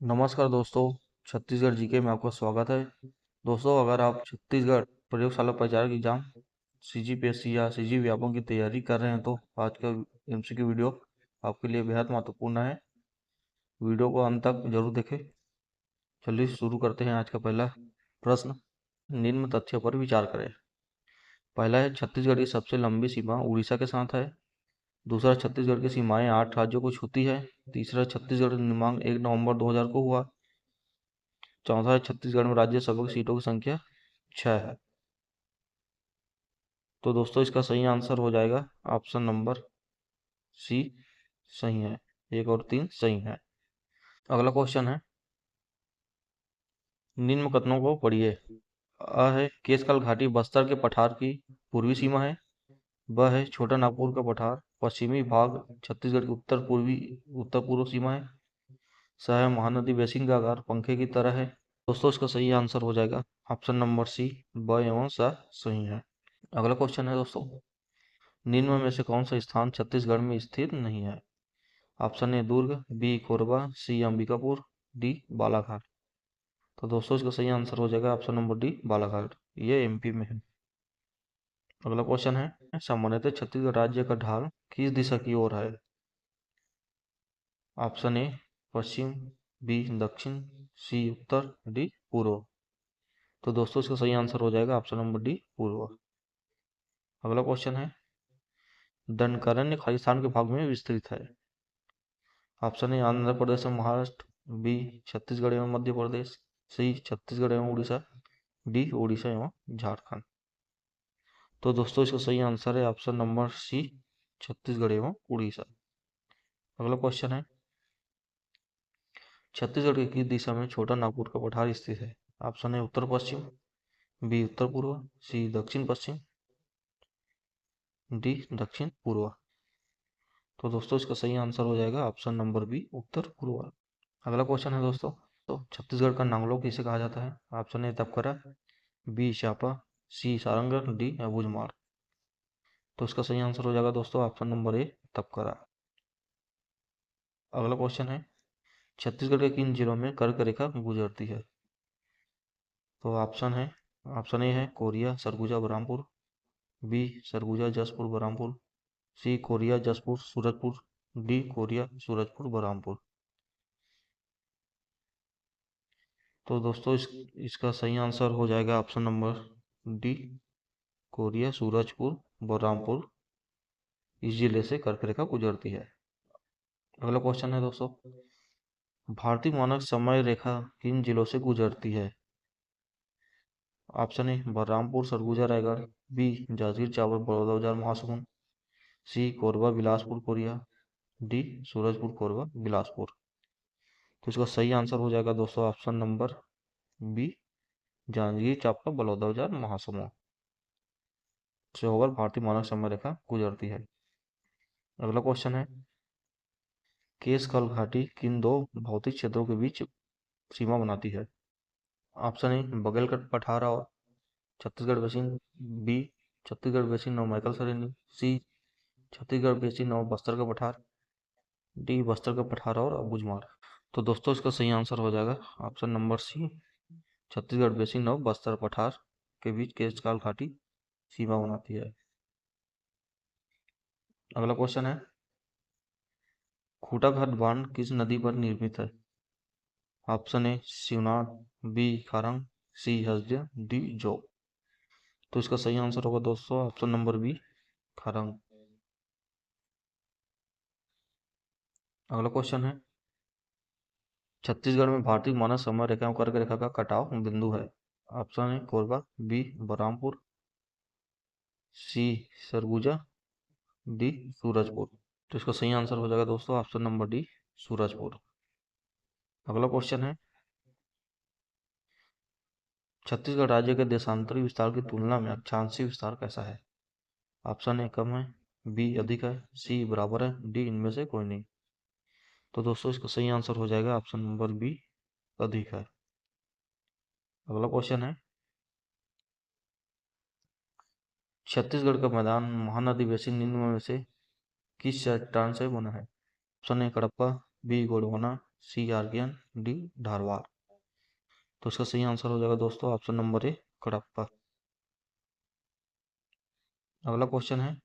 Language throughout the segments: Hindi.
नमस्कार दोस्तों, छत्तीसगढ़ जीके में आपका स्वागत है। दोस्तों, अगर आप छत्तीसगढ़ प्रयोगशाला परिचालक एग्जाम सीजीपीएससी या सीजी व्यापम की तैयारी कर रहे हैं तो आज का एमसीक्यू वीडियो आपके लिए बेहद महत्वपूर्ण है। वीडियो को अंत तक जरूर देखें। चलिए शुरू करते हैं। आज का पहला प्रश्न, निम्न तथ्यों पर विचार करें। पहला है, छत्तीसगढ़ की सबसे लंबी सीमा उड़ीसा के साथ है। दूसरा, छत्तीसगढ़ की सीमाएं 8 राज्यों को छूती है। तीसरा, छत्तीसगढ़ का निर्माण 1 नवंबर 2000 को हुआ। चौथा है, छत्तीसगढ़ में राज्यसभा की सीटों की संख्या 6 है। तो दोस्तों, इसका सही आंसर हो जाएगा ऑप्शन नंबर सी सही है। 1 और 3 सही है। अगला क्वेश्चन है, निम्न कथनों को पढ़िए। अ है, केशकाल घाटी बस्तर के पठार की पूर्वी सीमा है। ब है, छोटा नागपुर का पठार पश्चिमी भाग छत्तीसगढ़ की उत्तर पूर्व सीमा है। स है, महानदी बेसिन का आकार पंखे की तरह है। दोस्तों, इसका सही आंसर हो जाएगा ऑप्शन नंबर सी, ब एवं स सही है। अगला क्वेश्चन है दोस्तों, निम्न में से कौन सा स्थान छत्तीसगढ़ में स्थित नहीं है। Option A Durg, B Korba, C Ambikapur, D Balaghat. तो दोस्तों, इसका सही आंसर हो जाएगा ऑप्शन नंबर डी बालाघाट। ये एमपी में है। अगला क्वेश्चन है, सामान्यतः छत्तीसगढ़ राज्य का ढाल किस दिशा की ओर है। ऑप्शन ए पश्चिम, बी दक्षिण, सी उत्तर, डी पूर्व। तो दोस्तों, इसका सही आंसर हो जाएगा ऑप्शन नंबर डी पूर्व। अगला क्वेश्चन है, दंडकारण्य खालिस्तान के भाग में विस्तृत है। ऑप्शन ए आंध्र प्रदेश एवं महाराष्ट्र, बी छत्तीसगढ़ एवं मध्य प्रदेश, सी छत्तीसगढ़ एवं उड़ीसा, डी उड़ीसा एवं झारखंड। तो दोस्तों, इसका सही आंसर है ऑप्शन नंबर सी, छत्तीसगढ़ एवं उड़ीसा। अगला क्वेश्चन है, छत्तीसगढ़ की किस दिशा में छोटा नागपुर का पठार स्थित है। Option A Uttar Paschim, B उत्तर पूर्व, सी दक्षिण पश्चिम, डी दक्षिण पूर्व। तो दोस्तों, इसका सही आंसर हो जाएगा ऑप्शन नंबर बी, उत्तर पूर्व। अगला क्वेश्चन है दोस्तों, तो छत्तीसगढ़ का नांगलों किसे कहा जाता है। ऑप्शन ए तपकरा, बी चापा, सी सारंगढ़, डी अबूझमाड़। तो इसका सही आंसर हो जाएगा दोस्तों ऑप्शन नंबर ए तपकरा। अगला क्वेश्चन है, छत्तीसगढ़ के किन जिलों में कर्क रेखा गुजरती है। तो ऑप्शन ए है Koriya Surguja Barhampur, b Surguja Jashpur Barhampur, c Koriya Jashpur Surajpur, d Koriya Surajpur Barhampur. तो दोस्तों, इसका सही आंसर हो जाएगा option number D Koriya Surajpur Balrampur. इस जिले से कर्क रेखा गुजरती है। अगला क्वेश्चन है दोस्तों, भारतीय मानक समय रेखा किन जिलों से गुजरती है। Option A Balrampur Surguja Raigarh, B Janjgir Champa Balodabazar Mahasamund, C Korba Bilaspur Koriya, D Surajpur Korba Bilaspur. तो इसका सही आंसर हो जाएगा दोस्तों option number B, Janjgir Champa Balodabazar Mahasamund से होकर भारतीय मानक समय रेखा गुजरती है। अगला क्वेश्चन है, केशकाल घाटी किन दो भौतिक क्षेत्रों के बीच सीमा बनाती है। ऑप्शन ए बघेलखंड पठार और Chhattisgarh basin, B Chhattisgarh basin नव मैकल सरेनी, सी छत्तीसगढ़ बेसिन नव बस्तर का पठार, डी बस्तर का पठार और अबूझमाड़। तो दोस्तों, इसका सही आंसर हो जाएगा option number C, Chhattisgarh basin नव बस्तर पठार के बीच केशकाल घाटी सीमा बनाती है। अगला क्वेश्चन है, खूटाघाट बांध किस नदी पर निर्मित है। Option a Shivnath, b Kharang, c Hasdiya, d Jog. तो इसका सही आंसर होगा दोस्तों ऑप्शन नंबर बी, खारंग। अगला क्वेश्चन है, छत्तीसगढ़ में भारतीय मानक समय रेखा एवं कर्क रेखा का कटाव बिंदु है। Option A Korba, B Balrampur, C Surguja, D Surajpur. तो इसका सही आंसर हो जाएगा दोस्तों ऑप्शन नंबर डी, सूरजपुर। अगला क्वेश्चन है, छत्तीसगढ़ राज्य के देशांतरी विस्तार की तुलना में अक्षांशीय विस्तार कैसा है। ऑप्शन ए कम है, बी अधिक है, सी बराबर है, डी इनमें से कोई नहीं। तो दोस्तों, इसका सही आंसर हो जाएगा ऑप्शन नंबर बी, अधिक है। अगला क्वेश्चन है, छत्तीसगढ़ का मैदान महानदी बेसिन निम्न में से किस चट्टान से बना है। Option A Harappa, B Gondwana, C Archaean, D Dharwar. तो इसका सही आंसर हो जाएगा दोस्तों ऑप्शन नंबर ए कडप्पा। अगला क्वेश्चन है,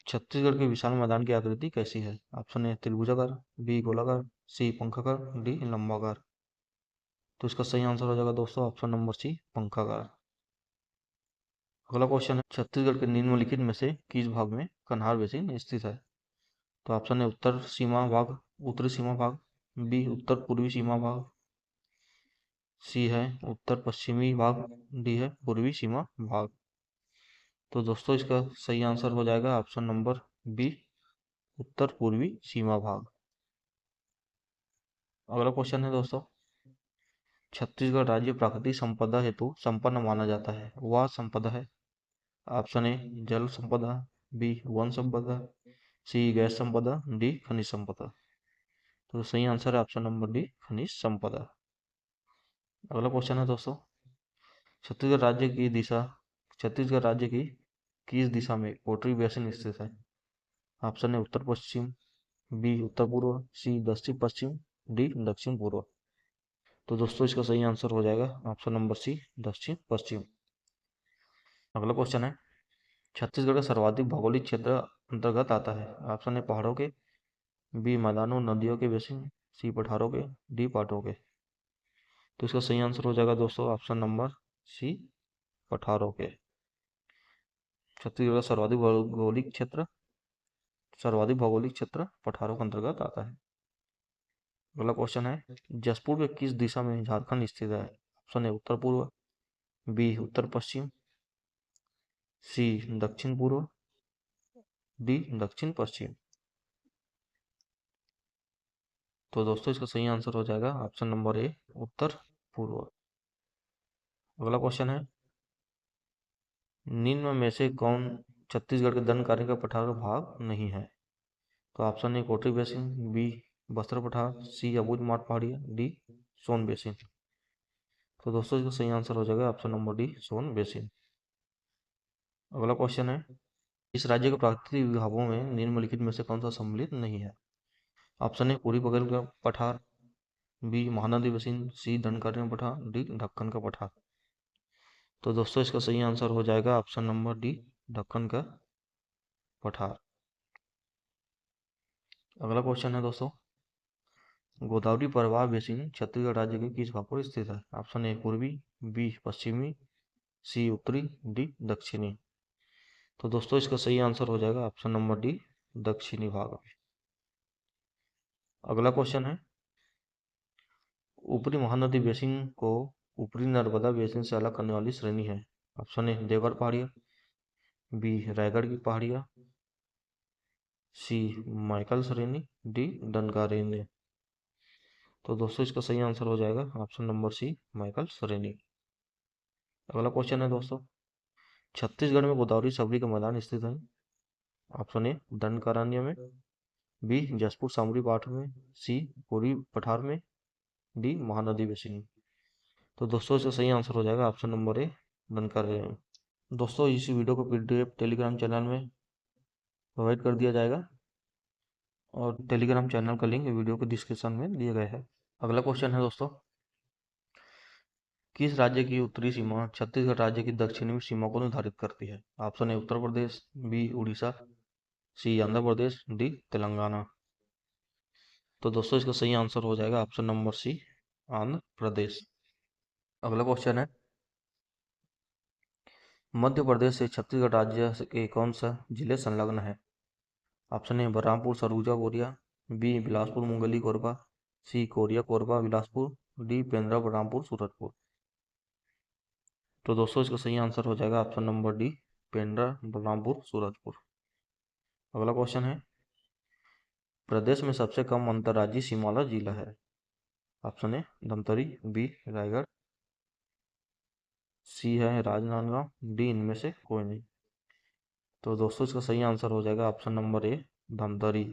छत्तीसगढ़ के विशाल मैदान की आकृति कैसी है? ऑप्शन ए त्रिभुजाकार, बी गोलाकार, सी पंखाकार, डी लंबाकार। तो इसका सही आंसर हो जाएगा दोस्तों ऑप्शन नंबर सी पंखाकार। अगला क्वेश्चन है, छत्तीसगढ़ के निम्नलिखित में से किस भाग में कन्हार बेसिन स्थित है? तो ऑप्शन है उत्तर सीमा भाग, उत्तरी सीमा भाग, बी उत्तर पूर्वी सीमा भाग, सी है उत्तर पश्चिमी भाग, डी है पूर्वी सीमा भाग। तो दोस्तों इसका सही आंसर हो जाएगा ऑप्शन नंबर बी उत्तर पूर्वी सीमा भाग। अगला क्वेश्चन है दोस्तों, छत्तीसगढ़ राज्य प्राकृतिक संपदा हेतु संपन्न माना जाता है, वह संपदा है? ऑप्शन ए जल संपदा, बी वन संपदा, सी गैस संपदा, डी खनिज संपदा। तो सही आंसर है ऑप्शन नंबर डी खनिज संपदा। अगला क्वेश्चन है दोस्तों, छत्तीसगढ़ राज्य की दिशा, छत्तीसगढ़ राज्य की किस दिशा में कोटरी बेसिन स्थित है? ऑप्शन है उत्तर पश्चिम, बी उत्तर पूर्व, सी दक्षिण पश्चिम, डी दक्षिण पूर्व। तो दोस्तों इसका सही आंसर हो जाएगा ऑप्शन नंबर सी दक्षिण पश्चिम। अगला क्वेश्चन है, छत्तीसगढ़ का सर्वाधिक भौगोलिक क्षेत्र अंतर्गत आता है? ऑप्शन है पहाड़ों के, बी मैदानों नदियों के बेसिन, सी पठारों के, डी पाटों के। तो इसका सही आंसर हो जाएगा दोस्तों ऑप्शन नंबर सी पठारों के। छत्तीसगढ़ का सर्वाधिक भौगोलिक क्षेत्र पठारों के अंतर्गत आता है। अगला क्वेश्चन है, जसपुर के किस दिशा में झारखंड स्थित है? ऑप्शन है उत्तर पूर्व, बी उत्तर पश्चिम, सी दक्षिण पूर्व, डी दक्षिण पश्चिम। तो दोस्तों इसका सही आंसर हो जाएगा ऑप्शन नंबर ए उत्तर पूर्व। अगला क्वेश्चन है, निम्न में से कौन छत्तीसगढ़ के दंडकारण्य का पठार भाग नहीं है? तो option A Kotri basin, B Bastar पठार, सी अबूझ माठ पहाड़िया, डी सोन बेसिन। तो दोस्तों इसका सही आंसर हो जाएगा ऑप्शन नंबर डी सोन बेसिन। अगला क्वेश्चन है, इस राज्य के प्राकृतिक विभागों में निम्नलिखित में से कौन सा सम्मिलित नहीं है? ऑप्शन ए पूर्वी बगल का पठार, बी महानदी बेसिन, सी दंडकारण्य पठार, डी ढक्कन का पठार। तो दोस्तों इसका सही आंसर हो जाएगा ऑप्शन नंबर डी ढक्कन का पठार। अगला क्वेश्चन है दोस्तों, गोदावरी प्रवाह बेसिन छत्तीसगढ़ राज्य के किस भाग पर स्थित है? ऑप्शन ए पूर्वी, बी पश्चिमी, सी उत्तरी, डी दक्षिणी। तो दोस्तों इसका सही आंसर हो जाएगा ऑप्शन नंबर डी दक्षिणी भाग। अगला क्वेश्चन है, ऊपरी महानदी बेसिन को ऊपरी नर्मदा बेसिन से अलग करने वाली श्रेणी है? ऑप्शन ए देवगढ़ पहाड़िया, बी रायगढ़ की पहाड़िया, सी माइकल श्रेणी, डी डनकारेन्य। तो दोस्तों इसका सही आंसर हो जाएगा ऑप्शन नंबर सी माइकल श्रेणी। अगला क्वेश्चन है दोस्तों, छत्तीसगढ़ में गोदावरी सबरी का मैदान स्थित है? ऑप्शन ए दंडकारण्य में, बी जसपुर सामरी पाठ में, सी पूर्वी पठार में, डी महानदी बेसिन। तो दोस्तों इसका सही आंसर हो जाएगा ऑप्शन नंबर ए दंडकारण्य में। दोस्तों इसी वीडियो को पीडीएफ टेलीग्राम चैनल में प्रोवाइड कर दिया जाएगा और टेलीग्राम चैनल का लिंक वीडियो के डिस्क्रिप्शन में दिया गया है। अगला क्वेश्चन है दोस्तों, किस राज्य की उत्तरी सीमा छत्तीसगढ़ राज्य की दक्षिणी सीमा को निर्धारित करती है? Option A Uttar Pradesh, B Orissa, C Andhra Pradesh, D Telangana. तो दोस्तों इसका सही आंसर हो जाएगा ऑप्शन नंबर सी आंध्र प्रदेश। अगला क्वेश्चन है, मध्य प्रदेश से छत्तीसगढ़ राज्य के कौन सा जिले संलग्न है? Option A Balrampur Surguja Koriya, B Bilaspur Mungeli Korba, C Koriya Korba Bilaspur, D Pendra Balrampur Surajpur. तो दोस्तों इसका सही आंसर हो जाएगा option number D Pendra Balrampur Surajpur. अगला क्वेश्चन है, प्रदेश में सबसे कम अंतर्राज्यीय सीमा वाला जिला है? Option a Dhamtari, b Raigarh, c है राजनांदगांव, डी इनमें से कोई नहीं। तो दोस्तों इसका सही आंसर हो जाएगा ऑप्शन नंबर ए धमतरी।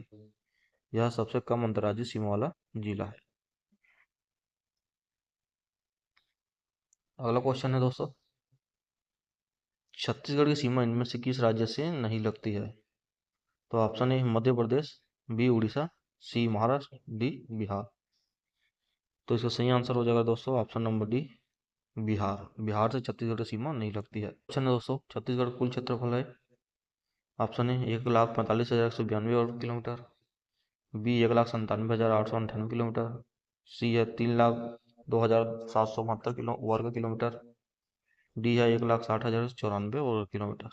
यह सबसे कम अंतर्राज्यीय सीमा वाला जिला है। अगला क्वेश्चन है दोस्तों, छत्तीसगढ़ की सीमा इनमें से किस राज्य से नहीं लगती है? तो option A Madhya Pradesh, B Orissa, C Maharashtra, D Bihar. तो इसका सही आंसर हो जाएगा दोस्तों option number D Bihar. Bihar से छत्तीसगढ़ की सीमा नहीं लगती है। क्वेश्चन है दोस्तों, छत्तीसगढ़ का कुल क्षेत्रफल है। ऑप्शन ए 1,45,192 वर्ग किलोमीटर, बी 1,97,898 किलोमीटर, सी है 3,02,772 वर्ग किलोमीटर, डी है 1,60,094 वर्ग किलोमीटर।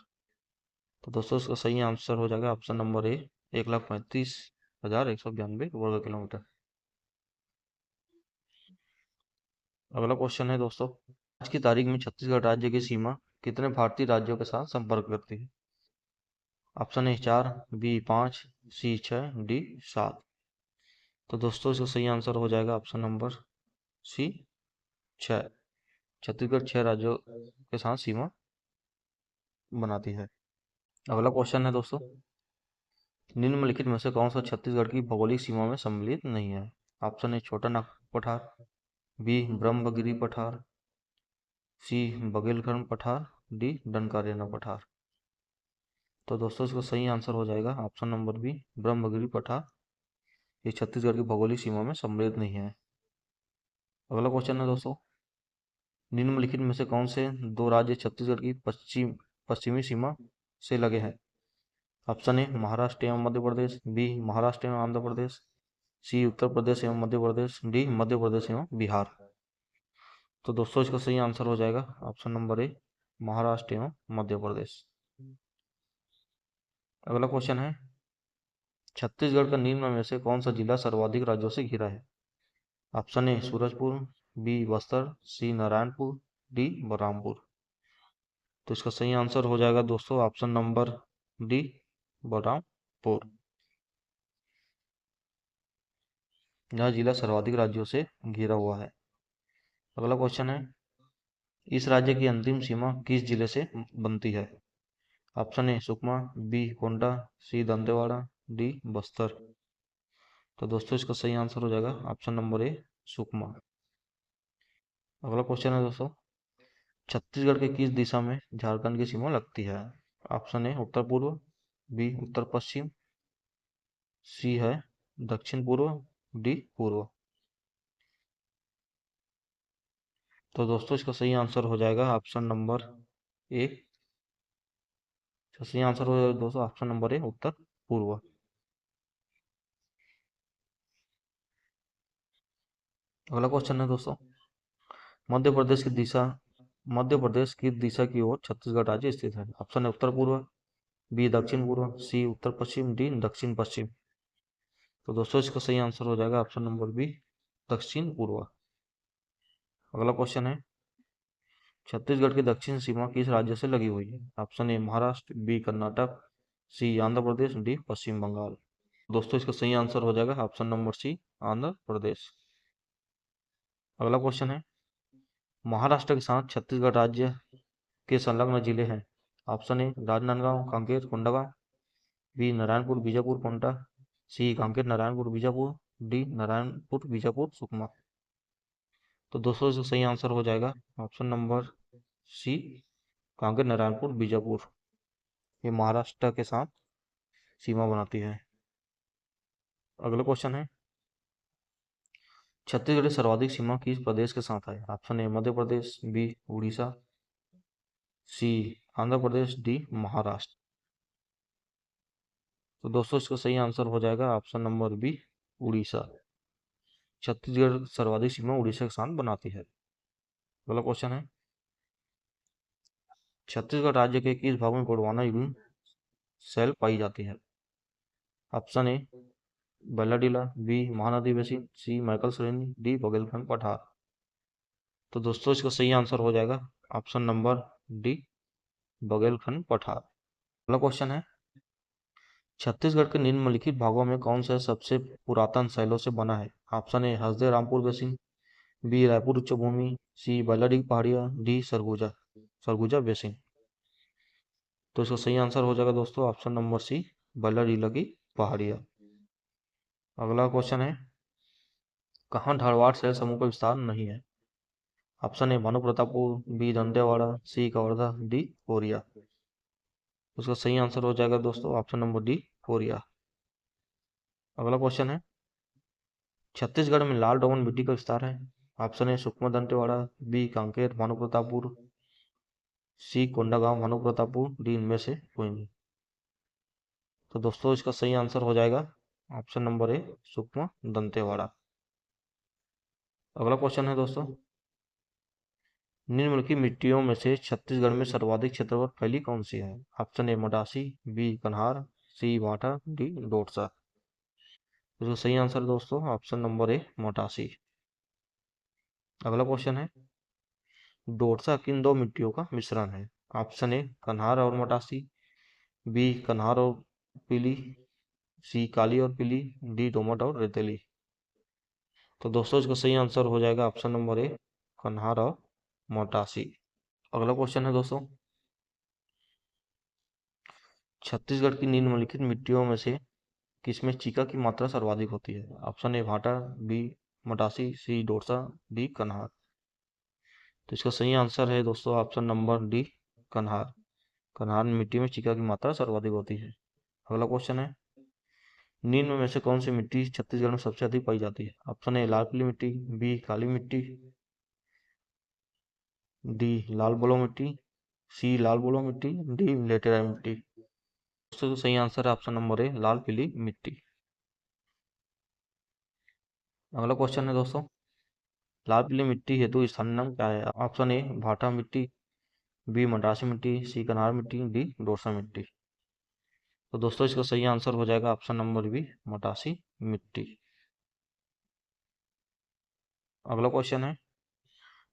तो दोस्तों इसका सही आंसर हो जाएगा ऑप्शन नंबर ए 1,35,192 वर्ग किलोमीटर। अगला क्वेश्चन है दोस्तों, आज की तारीख में छत्तीसगढ़ राज्य की सीमा कितने भारतीय राज्यों के साथ संपर्क करती है? Option A 4, B 5, C 6, D 7। तो दोस्तों इसका सही आंसर हो जाएगा ऑप्शन नंबर सी 6। छत्तीसगढ़ 6 राज्यों के साथ सीमा बनाती है। अगला क्वेश्चन है दोस्तों, निम्नलिखित में से कौन सा छत्तीसगढ़ की भौगोलिक सीमा में सम्मिलित नहीं है? ऑप्शन ए छोटा नागपुर पठार, बी ब्रह्मगिरी पठार, सी बघेलखंड पठार, डी डनकारियाना पठार। तो दोस्तों इसका सही आंसर हो जाएगा ऑप्शन नंबर बी ब्रह्मगिरी पठार। ये छत्तीसगढ़ की भौगोलिक सीमा में सम्मिलित नहीं है। अगला क्वेश्चन है दोस्तों, निम्नलिखित में से कौन से दो राज्य छत्तीसगढ़ की पश्चिमी सीमा से लगे हैं? ऑप्शन ए महाराष्ट्र एवं मध्य प्रदेश, बी महाराष्ट्र एवं आंध्र प्रदेश, सी उत्तर प्रदेश एवं मध्य प्रदेश, डी मध्य प्रदेश एवं बिहार। तो दोस्तों इसका सही आंसर हो जाएगा ऑप्शन नंबर ए महाराष्ट्र एवं मध्य प्रदेश। अगला क्वेश्चन है, छत्तीसगढ़ का निम्न में से कौन सा जिला सर्वाधिक राज्यों से घिरा है? Option A Surajpur, B Bastar, C Narayanpur, D Balrampur. तो इसका सही आंसर हो जाएगा दोस्तों ऑप्शन नंबर डी बलरामपुर। यह जिला सर्वाधिक राज्यों से घिरा हुआ है। अगला क्वेश्चन है, इस राज्य की अंतिम सीमा किस जिले से बनती है? Option A Sukma, B Gonda, C Dantewada, D Bastar. तो दोस्तों इसका सही आंसर हो जाएगा ऑप्शन नंबर ए सुकमा। अगला क्वेश्चन है दोस्तों, छत्तीसगढ़ के किस दिशा में झारखंड की सीमा लगती है? ऑप्शन ए उत्तर पूर्व, बी उत्तर पश्चिम, सी है दक्षिण पूर्व, डी पूर्व। तो दोस्तों इसका सही आंसर हो जाएगा ऑप्शन नंबर ए। सही आंसर हो जाएगा दोस्तों ऑप्शन नंबर ए उत्तर पूर्व। अगला क्वेश्चन है दोस्तों, मध्य प्रदेश की दिशा मध्य प्रदेश की दिशा की ओर छत्तीसगढ़ राज्य स्थित है। ऑप्शन है उत्तर पूर्व, बी दक्षिण पूर्व, सी उत्तर पश्चिम, डी दक्षिण पश्चिम। तो दोस्तों इसका सही आंसर हो जाएगा ऑप्शन नंबर बी दक्षिण पूर्व। अगला क्वेश्चन है, छत्तीसगढ़ की दक्षिण सीमा किस राज्य से लगी हुई है? Option a Maharashtra, b Karnataka, c Andhra Pradesh, d Paschim Bengal. दोस्तों इसका सही आंसर हो जाएगा ऑप्शन नंबर सी आंध्र प्रदेश। अगला क्वेश्चन है, महाराष्ट्र के साथ छत्तीसगढ़ राज्य के संलग्न जिले हैं। Option A Rajnandgaon, Kanker, Kondagaon, B Narayanpur, Bijapur, Konta, C Kanker, Narayanpur, Bijapur, D Narayanpur, Bijapur, Sukma. तो दोस्तों इसका सही आंसर हो जाएगा option number C Kanker, Narayanpur, Bijapur. ये महाराष्ट्र के साथ सीमा बनाती है। अगला क्वेश्चन है, छत्तीसगढ़ की सर्वाधिक सीमा किस प्रदेश के साथ है? Option A Madhya Pradesh, B Orissa, C Andhra Pradesh, D Maharashtra. तो दोस्तों इसका सही आंसर हो जाएगा option number B Orissa. Chhattisgarh सर्वाधिक सीमा उड़ीसा के साथ बनाती है। अगला क्वेश्चन है, छत्तीसगढ़ राज्य के किस भाग में गोंडवाना यूनियन सेल पाई जाती है? Option a Bailadila, b Mahanadi basin, c Maikal श्रेणी, डी बघेलखंड पठार। तो दोस्तों इसका सही आंसर हो जाएगा ऑप्शन नंबर डी बघेलखंड पठार। अगला क्वेश्चन है, छत्तीसगढ़ के निम्नलिखित भागों में कौन सा सबसे पुरातन शैलों से बना है? ऑप्शन ए हसदे रामपुर बेसिन, बी रायपुर उच्च भूमि, सी बल्लाडी पहाड़िया, डी सरगुजा सरगुजा बेसिन। तो इसका सही आंसर हो जाएगा दोस्तों ऑप्शन नंबर सी बल्लाडीला की पहाड़िया। अगला क्वेश्चन है, कहाँ ढालवाड़ शैल समूह का विस्तार नहीं है? Option A Bhanu Pratappur, B Dantewada, C Kawardha, D Koriya. उसका सही आंसर हो जाएगा दोस्तों ऑप्शन नंबर डी कोरिया। अगला क्वेश्चन है, छत्तीसगढ़ में लाल दोमट मिट्टी का विस्तार है। Option A Sukma Dantewada, B Kanker Bhanupratappur, C Kondagaon Bhanupratappur, D इनमें से कोई नहीं। तो दोस्तों इसका सही आंसर हो जाएगा ऑप्शन नंबर ए सुकमा दंतेवाड़ा। अगला क्वेश्चन है दोस्तों, निम्नलिखित मिट्टियों में से छत्तीसगढ़ में सर्वाधिक क्षेत्र पर फैली कौन सी है? ऑप्शन ए मडासी, बी कन्हार, सी भाटा, डी डोरसा। इसका सही आंसर दोस्तों ऑप्शन नंबर ए मटासी। अगला क्वेश्चन है, डोरसा किन दो मिट्टियों का मिश्रण है? ऑप्शन ए कन्हार और मटासी, बी कन्हार और पीली, सी काली और पीली, डी दोमट और रेतीली। तो दोस्तों इसका सही आंसर हो जाएगा ऑप्शन नंबर ए कन्हार और मटासी। अगला क्वेश्चन है दोस्तों, छत्तीसगढ़ की निम्नलिखित मिट्टियों में से किसमें चीका की मात्रा सर्वाधिक होती है? ऑप्शन ए भाटा, बी मटासी, सी डोरसा, डी कन्हार। तो इसका सही आंसर है दोस्तों ऑप्शन नंबर डी कन्हार। कन्हार मिट्टी में चीका की मात्रा सर्वाधिक होती है। अगला क्वेश्चन है, निम्न में से कौन सी मिट्टी छत्तीसगढ़ में सबसे अधिक पाई जाती है? ऑप्शन ए लाल पीली मिट्टी, बी काली मिट्टी, डी लाल बलुआ मिट्टी, सी लाल बलुआ मिट्टी, डी लेटेराइट मिट्टी। दोस्तों तो सही आंसर है ऑप्शन नंबर ए लाल पीली मिट्टी। अगला क्वेश्चन है दोस्तों, लाल पीली मिट्टी हेतु स्थानीय नाम क्या है? ऑप्शन ए भाटा मिट्टी, बी मद्रासी मिट्टी, सी कन्हार मिट्टी, डी डोरसा मिट्टी। तो दोस्तों इसका सही आंसर हो जाएगा ऑप्शन नंबर बी मटासी मिट्टी। अगला क्वेश्चन है,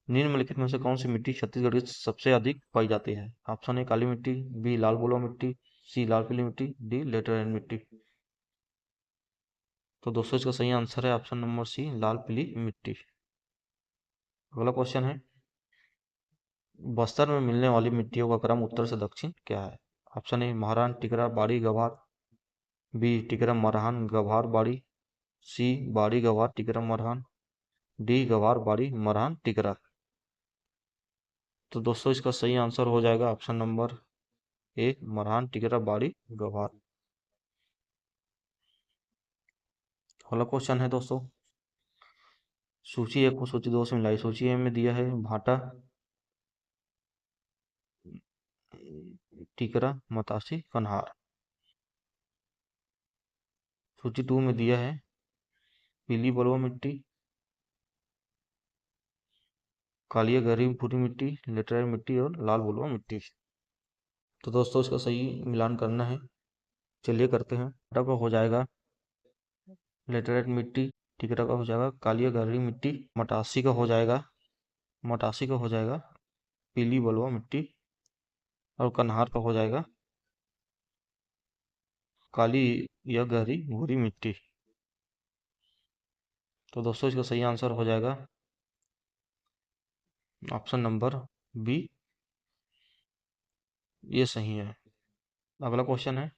निम्नलिखित में से कौन सी मिट्टी छत्तीसगढ़ की सबसे अधिक पाई जाती है? ऑप्शन ए काली मिट्टी, बी लाल बलुआ मिट्टी, सी लाल पीली मिट्टी, डी लेटेराइट मिट्टी। तो दोस्तों इसका सही आंसर है ऑप्शन नंबर सी लाल पीली मिट्टी। अगला क्वेश्चन है, बस्तर में मिलने वाली मिट्टियों का क्रम उत्तर से दक्षिण क्या है? ऑप्शन ए महारान टिकरा बाड़ी गवार, बी टिकरा मरहान गवार बाड़ी, सी बाड़ी गवार टिकरा मरहान, डी गवार बाड़ी मरहान टिकरा। तो दोस्तों इसका सही आंसर हो जाएगा ऑप्शन नंबर ए मरहान टिकरा बाड़ी गवार। अगला क्वेश्चन है दोस्तों, सूची एक को सूची दो से मिलाई। सूची ए में दिया है भाटा, टिकरा, मतासी, कन्हार। सूची टू में दिया है पीली बलुआ मिट्टी, कालिया गहरी भूरी मिट्टी, लेटराइट मिट्टी और लाल बलुआ मिट्टी। तो दोस्तों इसका सही मिलान करना है, चलिए करते हैं। भाटा का हो जाएगा लेटराइट मिट्टी, टिकरा का हो जाएगा कालिया गहरी मिट्टी, मटासी का हो जाएगा पीली बलुआ मिट्टी और कन्हार का हो जाएगा काली या गहरी भूरी मिट्टी। तो दोस्तों इसका सही आंसर हो जाएगा ऑप्शन नंबर बी, ये सही है। अगला क्वेश्चन है,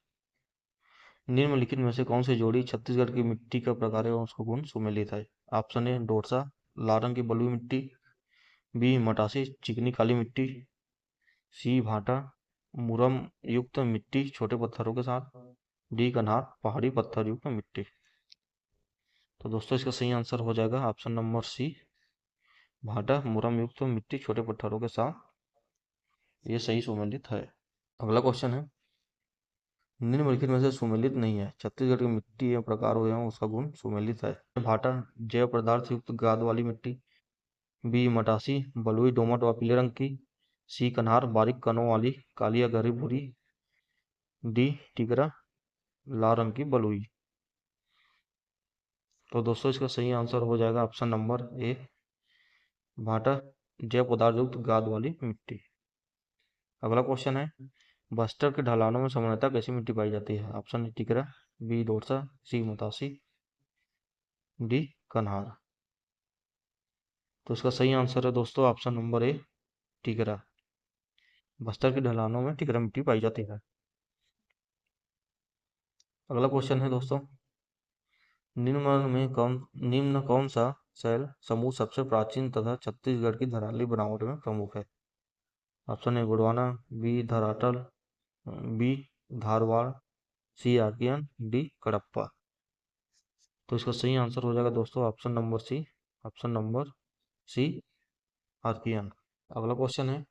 निम्नलिखित में से कौन सी जोड़ी छत्तीसगढ़ की मिट्टी का प्रकार एवं उसका गुण सुमेलित है? ऑप्शन ए डोरसा लाल रंग की बलुई मिट्टी, बी मटासी चिकनी काली मिट्टी, सी भाटा मुरम युक्त मिट्टी छोटे पत्थरों के साथ, डी कन्हार पहाड़ी पत्थर युक्त मिट्टी। तो दोस्तों इसका सही आंसर हो जाएगा ऑप्शन नंबर सी भाटा मुरम युक्त मिट्टी छोटे पत्थरों के साथ, ये सही सुमेलित है। अगला क्वेश्चन है, निम्नलिखित में से सुमेलित नहीं है। छत्तीसगढ़ की मिट्टी एवं प्रकार एवं उसका गुण सुमेलित है। भाटा जैव पदार्थ युक्त गाद वाली मिट्टी, बी मटासी बलुई दोमट व पीले रंग की, सी कन्हार बारीक कणों वाली काली या गहरी भूरी, डी टिकरा लाल रंग की बलुई। तो दोस्तों इसका सही आंसर हो जाएगा ऑप्शन नंबर ए भाटा जैव पदार्थ युक्त गाद वाली मिट्टी। अगला क्वेश्चन है, बस्तर के ढलानों में सामान्यतः कैसी मिट्टी पाई जाती है? Option a Tikra, b Dorsa, c Matasi, d Kanhar. तो इसका सही आंसर है दोस्तों option number a Tikra. Bastar के ढलानों में टिकरा मिट्टी पाई जाती है। अगला क्वेश्चन है दोस्तों, निम्न कौन सा शैल समूह सबसे प्राचीन तथा छत्तीसगढ़ की धराली बनावट में प्रमुख है? ऑप्शन ए गोंडवाना, बी धरातल, बी धारवाड़, सी आकियन, डी कडप्पा। तो इसका सही आंसर हो जाएगा दोस्तों option number C, option number C Archaean. अगला क्वेश्चन है,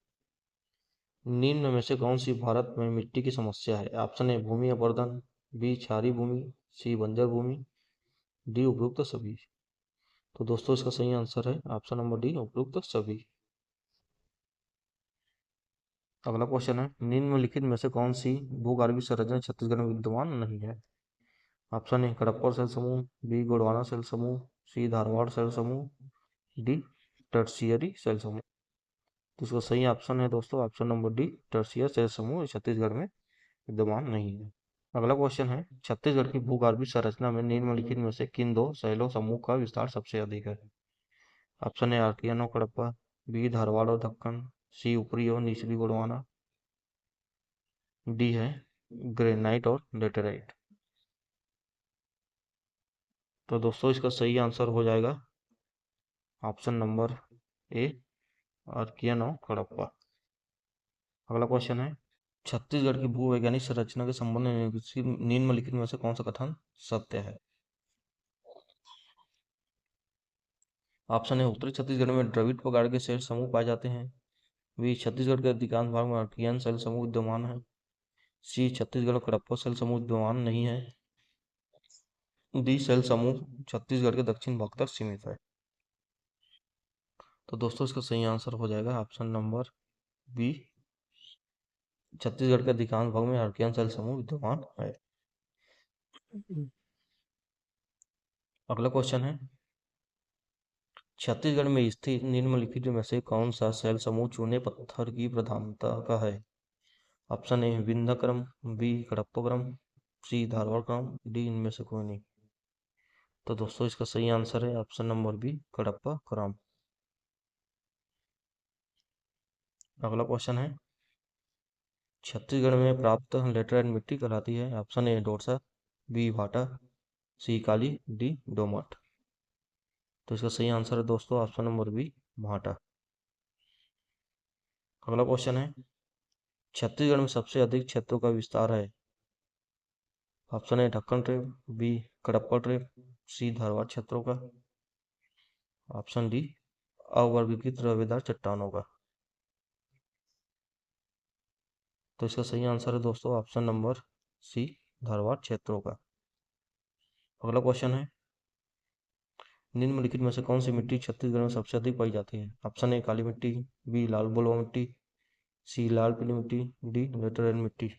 निम्न में से कौन सी भारत में मिट्टी की समस्या है? ऑप्शन ए भूमि अपर्दन, बी क्षारीय भूमि, सी बंजर भूमि, डी उपयुक्त सभी। तो दोस्तों इसका सही आंसर है ऑप्शन नंबर डी, उपयुक्त सभी। अगला क्वेश्चन है, निम्नलिखित में से कौन सी भूगर्भीय संरचना छत्तीसगढ़ में विद्यमान नहीं है? ऑप्शन ए हड़प्पा सेल समूह, बी गोंडवाना सेल समूह, सी धारवाड़ सेल समूह, डी टर्शियरी सेल समूह। तो इसका सही ऑप्शन है दोस्तों ऑप्शन नंबर डी, टर्शियर सेल समूह छत्तीसगढ़ में विद्यमान नहीं है। अगला क्वेश्चन है, छत्तीसगढ़ की भूगर्भीय संरचना में निम्नलिखित में से किन दो शैलों समूह का विस्तार सबसे अधिक है? ऑप्शन ए आर्कियन और हड़प्पा, बी धारवाड़ और दक्कन, सी ऊपरी और निचली गोंडवाना, डी है ग्रेनाइट और लेटेराइट। तो दोस्तों इसका सही आंसर हो जाएगा ऑप्शन नंबर ए, आर्कियन और हड़प्पा। अगला क्वेश्चन है, छत्तीसगढ़ की भूवैज्ञानिक संरचना के संबंध में निम्नलिखित में से कौन सा कथन सत्य है? ऑप्शन ए उत्तरी छत्तीसगढ़ में द्रविड़ प्रकार के सेल समूह पाए जाते हैं, बी छत्तीसगढ़ के अधिकांश भाग में आर्कियन सेल समूह विद्यमान है, सी छत्तीसगढ़ में हड़प्पा सेल समूह विद्यमान नहीं है, डी सेल समूह छत्तीसगढ़ के दक्षिण भाग तक सीमित है। तो दोस्तों इसका सही आंसर हो जाएगा ऑप्शन नंबर बी, छत्तीसगढ़ के अधिकांश भाग में आर्कियन सेल समूह विद्यमान है। अगला क्वेश्चन है, छत्तीसगढ़ में स्थित निम्नलिखित में से कौन सा सेल समूह चूने पत्थर की प्रधानता का है? ऑप्शन ए विंध्य क्रम, बी हड़प्पा क्रम, सी धारवाड़ क्रम, डी इनमें से कोई नहीं। तो दोस्तों इसका सही आंसर है ऑप्शन नंबर बी, हड़प्पा क्रम। अगला क्वेश्चन है, छत्तीसगढ़ में प्राप्त लेटराइट मिट्टी कहलाती है? ऑप्शन ए डोरसा, बी भाटा, सी काली, डी दोमट। तो इसका सही आंसर है दोस्तों ऑप्शन नंबर बी, भाटा। अगला क्वेश्चन है, छत्तीसगढ़ में सबसे अधिक क्षेत्रों का विस्तार है? ऑप्शन ए ढक्कन ट्रेप, बी कडप्पा ट्रेप, सी धारवाड़ क्षेत्रों का, ऑप्शन डी अवर्गीकृत रवेदार चट्टानों का। तो इसका सही आंसर है दोस्तों ऑप्शन नंबर सी, धारवाड़ क्षेत्रों का। अगला क्वेश्चन है, निम्नलिखित में से कौन सी मिट्टी छत्तीसगढ़ में सबसे अधिक पाई जाती है? ऑप्शन ए काली मिट्टी, बी लाल बलुआ मिट्टी, सी लाल पीली मिट्टी, डी लेटराइट मिट्टी।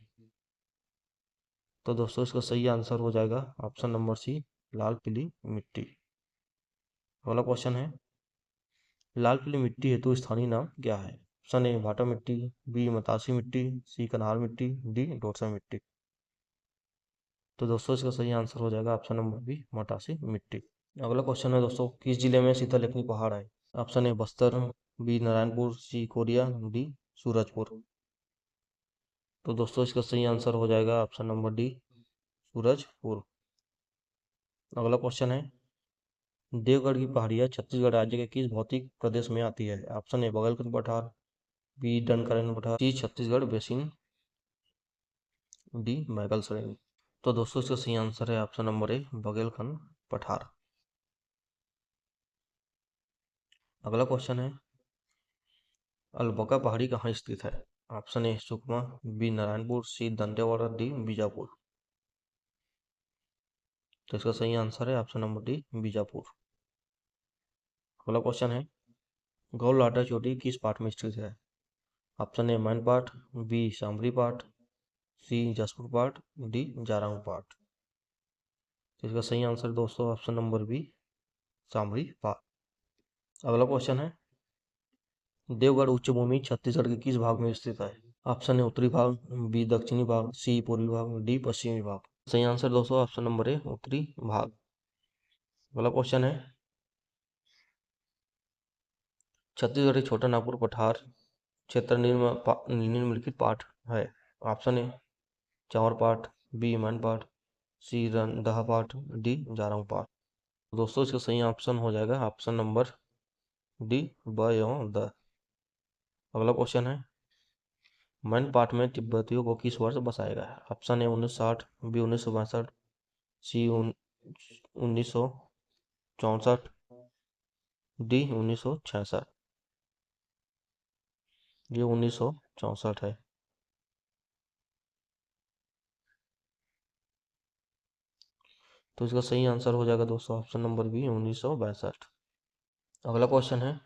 तो दोस्तों इसका सही आंसर हो जाएगा ऑप्शन नंबर सी, लाल पीली मिट्टी। अगला क्वेश्चन है, लाल पीली मिट्टी हेतु स्थानीय नाम क्या है? ऑप्शन ए भाटा मिट्टी, बी मतासी मिट्टी, सी कन्हार मिट्टी, डी डोरसा मिट्टी। तो दोस्तों इसका सही आंसर हो जाएगा ऑप्शन नंबर बी, मटासी मिट्टी। अगला क्वेश्चन है दोस्तों, किस जिले में शीतलहनी पहाड़ है? Option A Bastar, B Narayanpur, C Koriya, D Surajpur. तो दोस्तों इसका सही आंसर हो जाएगा ऑप्शन नंबर डी, सूरजपुर। अगला क्वेश्चन है, देवगढ़ की पहाड़ियाँ छत्तीसगढ़ राज्य के किस भौतिक प्रदेश में आती है? ऑप्शन ए बघेलखंड पठार, बी दंडकारण्य पठार, सी छत्तीसगढ़ बेसिन, डी मैगल श्रेणी। तो दोस्तों इसका सही आंसर है ऑप्शन नंबर ए, बघेलखंड पठार। अगला क्वेश्चन है, अलबका पहाड़ी कहाँ स्थित है? Option A Sukma, B Narayanpur, C Dantewada, D Bijapur. तो इसका सही आंसर है ऑप्शन नंबर डी, बीजापुर। अगला क्वेश्चन है, गौललाटा चोटी किस पाठ में स्थित है? ऑप्शन ए मैनपाट, बी शामरी पाठ, सी जसपुर पाठ, डी जारंग पाठ। तो इसका सही आंसर दोस्तों ऑप्शन नंबर बी, शामरी पाठ। अगला क्वेश्चन है, देवगढ़ उच्च भूमि छत्तीसगढ़ के किस भाग में स्थित है? ऑप्शन ए उत्तरी भाग, बी दक्षिणी भाग, सी पूर्वी भाग, डी पश्चिमी भाग। सही आंसर दोस्तों ऑप्शन नंबर ए, उत्तरी भाग। अगला क्वेश्चन है, छत्तीसगढ़ के छोटा नागपुर पठार क्षेत्र निम्नलिखित पाठ है? ऑप्शन ए चांवर पाठ, बी मन पाठ, सी रंदहा पाठ, डी जारंग पाठ। दोस्तों इसका सही ऑप्शन हो जाएगा ऑप्शन नंबर डी, ब एवं द। अगला क्वेश्चन है, मन पाठ में तिब्बतियों को किस वर्ष बसाया गया? Option A 1960, B 1962, C 1964, D 1966। ये 1964 है। तो इसका सही आंसर हो जाएगा दोस्तों ऑप्शन नंबर बी 1962। अगला क्वेश्चन है,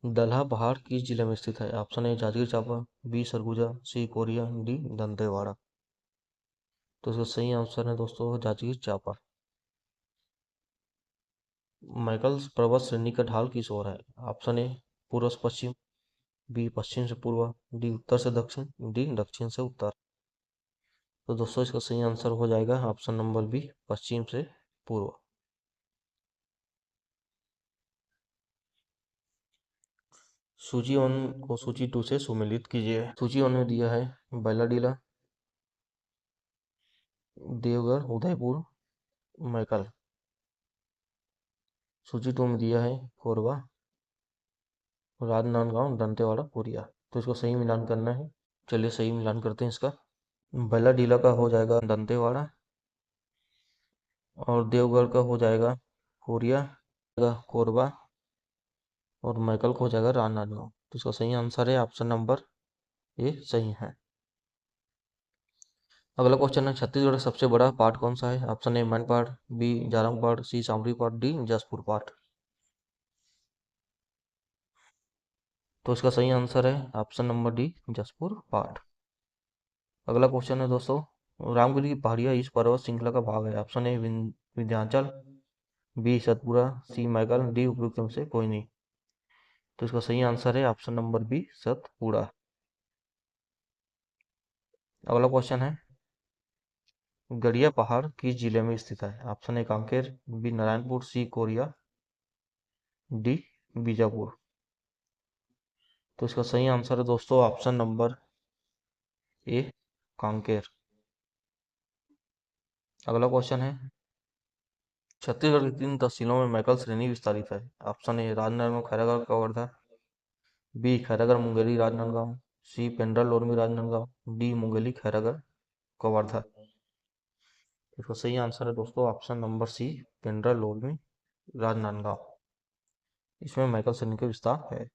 दलहा पहाड़ किस जिले में स्थित है? Option A Janjgir Champa, B Surguja, C Koriya, D Dantewada. तो इसका सही आंसर है दोस्तों जांजगीर चांपा। माइकल्स पर्वत श्रेणी का ढाल किस ओर है? ऑप्शन ए पूर्व से पश्चिम, बी पश्चिम से पूर्व, डी उत्तर से दक्षिण, डी दक्षिण से उत्तर। तो दोस्तों इसका सही आंसर हो जाएगा ऑप्शन नंबर बी पश्चिम से पूर्व। सूची 1 को सूची 2 से सुमेलित कीजिए। सूची 1 में दिया है बैलाडीला, देवगढ़, उदयपुर, मैकल। सूची 2 में दिया है कोरबा, राजनांदगांव, दंतेवाड़ा, कोरिया। तो इसको सही मिलान करना है। चलिए सही मिलान करते हैं इसका। बैलाडीला का हो जाएगा दंतेवाड़ा, और देवगढ़ का हो जाएगा कोरिया, कोरबा, और मैकल को हो जाएगा राजनांदगांव। तो इसका सही आंसर है ऑप्शन नंबर ए सही है। अगला क्वेश्चन है, छत्तीसगढ़ का सबसे बड़ा पार्ट कौन सा है? Option A Mainpat, B Jarang Pat, C सामरी पाट, डी जसपुर पाट। तो इसका सही आंसर है ऑप्शन नंबर डी जसपुर पाट। अगला क्वेश्चन है दोस्तों, रामगिरी की पहाड़ियाँ इस पर्वत श्रृंखला का भाग है? Option A Vindhyachal, B Satpura, C Maikal, D उपयुक्त में से कोई नहीं। तो इसका सही आंसर है ऑप्शन नंबर बी सतपुड़ा। अगला क्वेश्चन है, गड़िया पहाड़ किस जिले में स्थित है? Option A Kanker, B Narayanpur, C Koriya, D Bijapur. तो इसका सही आंसर है दोस्तों ऑप्शन नंबर ए कांकेर। अगला क्वेश्चन है, छत्तीसगढ़ की 3 तहसीलों में मैकल श्रेणी विस्तारित है? Option A Rajnandgaon, Khairagarh, Kawardha, B Khairagarh, Mungeli, Rajnandgaon, C Pendra, Lormi, Rajnandgaon, D Mungeli, Khairagarh, Kawardha. इसका सही आंसर है दोस्तों option number C Pendra, Lormi, Rajnandgaon. इसमें मैकल श्रेणी का विस्तार है।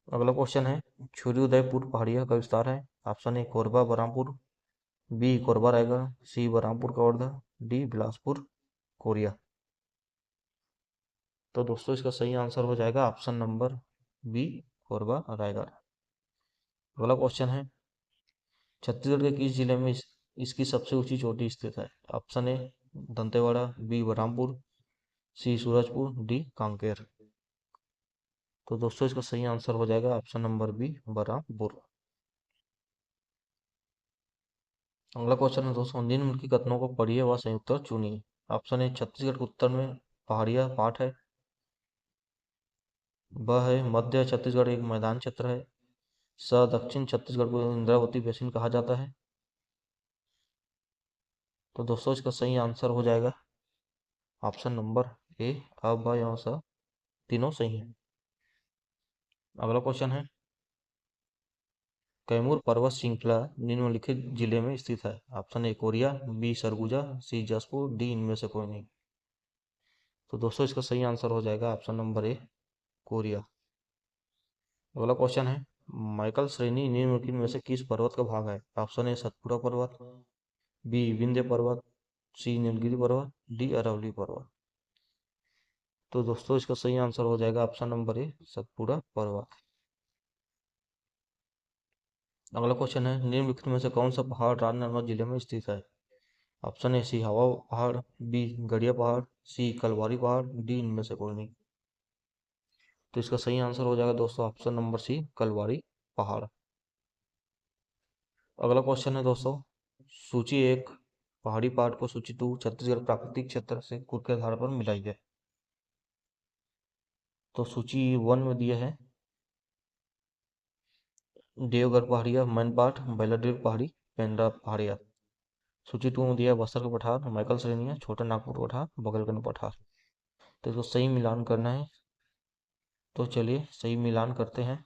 अगला क्वेश्चन है, सूर्योदयपुर पहाड़िया का विस्तार है? Option A Korba Barhampur, B Korba Raigarh, C Barhampur Kawardha, D Bilaspur Koriya. तो दोस्तों इसका सही आंसर हो जाएगा option number B Korba Raigarh. अगला क्वेश्चन है, छत्तीसगढ़ के किस जिले में इसकी सबसे ऊंची चोटी स्थित है? Option A Dantewada, B Barhampur, C Surajpur, D Kanker. तो दोस्तों इसका सही आंसर हो जाएगा ऑप्शन नंबर बी बरहमपुर। अगला क्वेश्चन है दोस्तों, निम्न की कथनों को पढ़िए व संयुक्त उत्तर चुनिए। ऑप्शन ए छत्तीसगढ़ के उत्तर में पहाड़िया पाट है, ब है मध्य छत्तीसगढ़ एक मैदान क्षेत्र है, स दक्षिण छत्तीसगढ़ को इंद्रावती बेसिन कहा जाता है। तो दोस्तों इसका सही आंसर हो जाएगा ऑप्शन नंबर ए, अ, ब एवं स तीनों सही है। अगला क्वेश्चन है, कैमूर पर्वत श्रृंखला निम्नलिखित जिले में स्थित है? Option A Koriya, B Surguja, C Jashpur, D इनमें से कोई नहीं। तो दोस्तों इसका सही आंसर हो जाएगा ऑप्शन नंबर ए कोरिया। अगला क्वेश्चन है, माइकल श्रेणी निम्नलिखित में से किस पर्वत का भाग है? ऑप्शन ए सतपुड़ा पर्वत, बी विंध्य पर्वत, सी नीलगिरी पर्वत, डी अरावली पर्वत। तो दोस्तों इसका सही आंसर हो जाएगा ऑप्शन नंबर ए सतपुड़ा पर्वत। अगला क्वेश्चन है, निम्नलिखित में से कौन सा पहाड़ राजनांदगांव जिले में स्थित है? ऑप्शन ए सिहावा पहाड़, बी गड़िया पहाड़, सी कलवारी पहाड़, डी इनमें से कोई नहीं। तो इसका सही आंसर हो जाएगा दोस्तों ऑप्शन नंबर सी कलवारी पहाड़। अगला क्वेश्चन है दोस्तों, सूची 1 पहाड़ी पाठ को सूची 2 छत्तीसगढ़ प्राकृतिक क्षेत्र से कुल के आधार पर मिलाई है। तो सूची 1 में दिया है देवगढ़ पहाड़िया, मैनपाट, बैलाडीला पहाड़ी, पेंड्रा पहाड़िया। सूची 2 में दिया है बस्तर का पठार, मैकल श्रेणियाँ, छोटा नागपुर पठार, बगलगंज पठार। तो इसको सही मिलान करना है। तो चलिए सही मिलान करते हैं।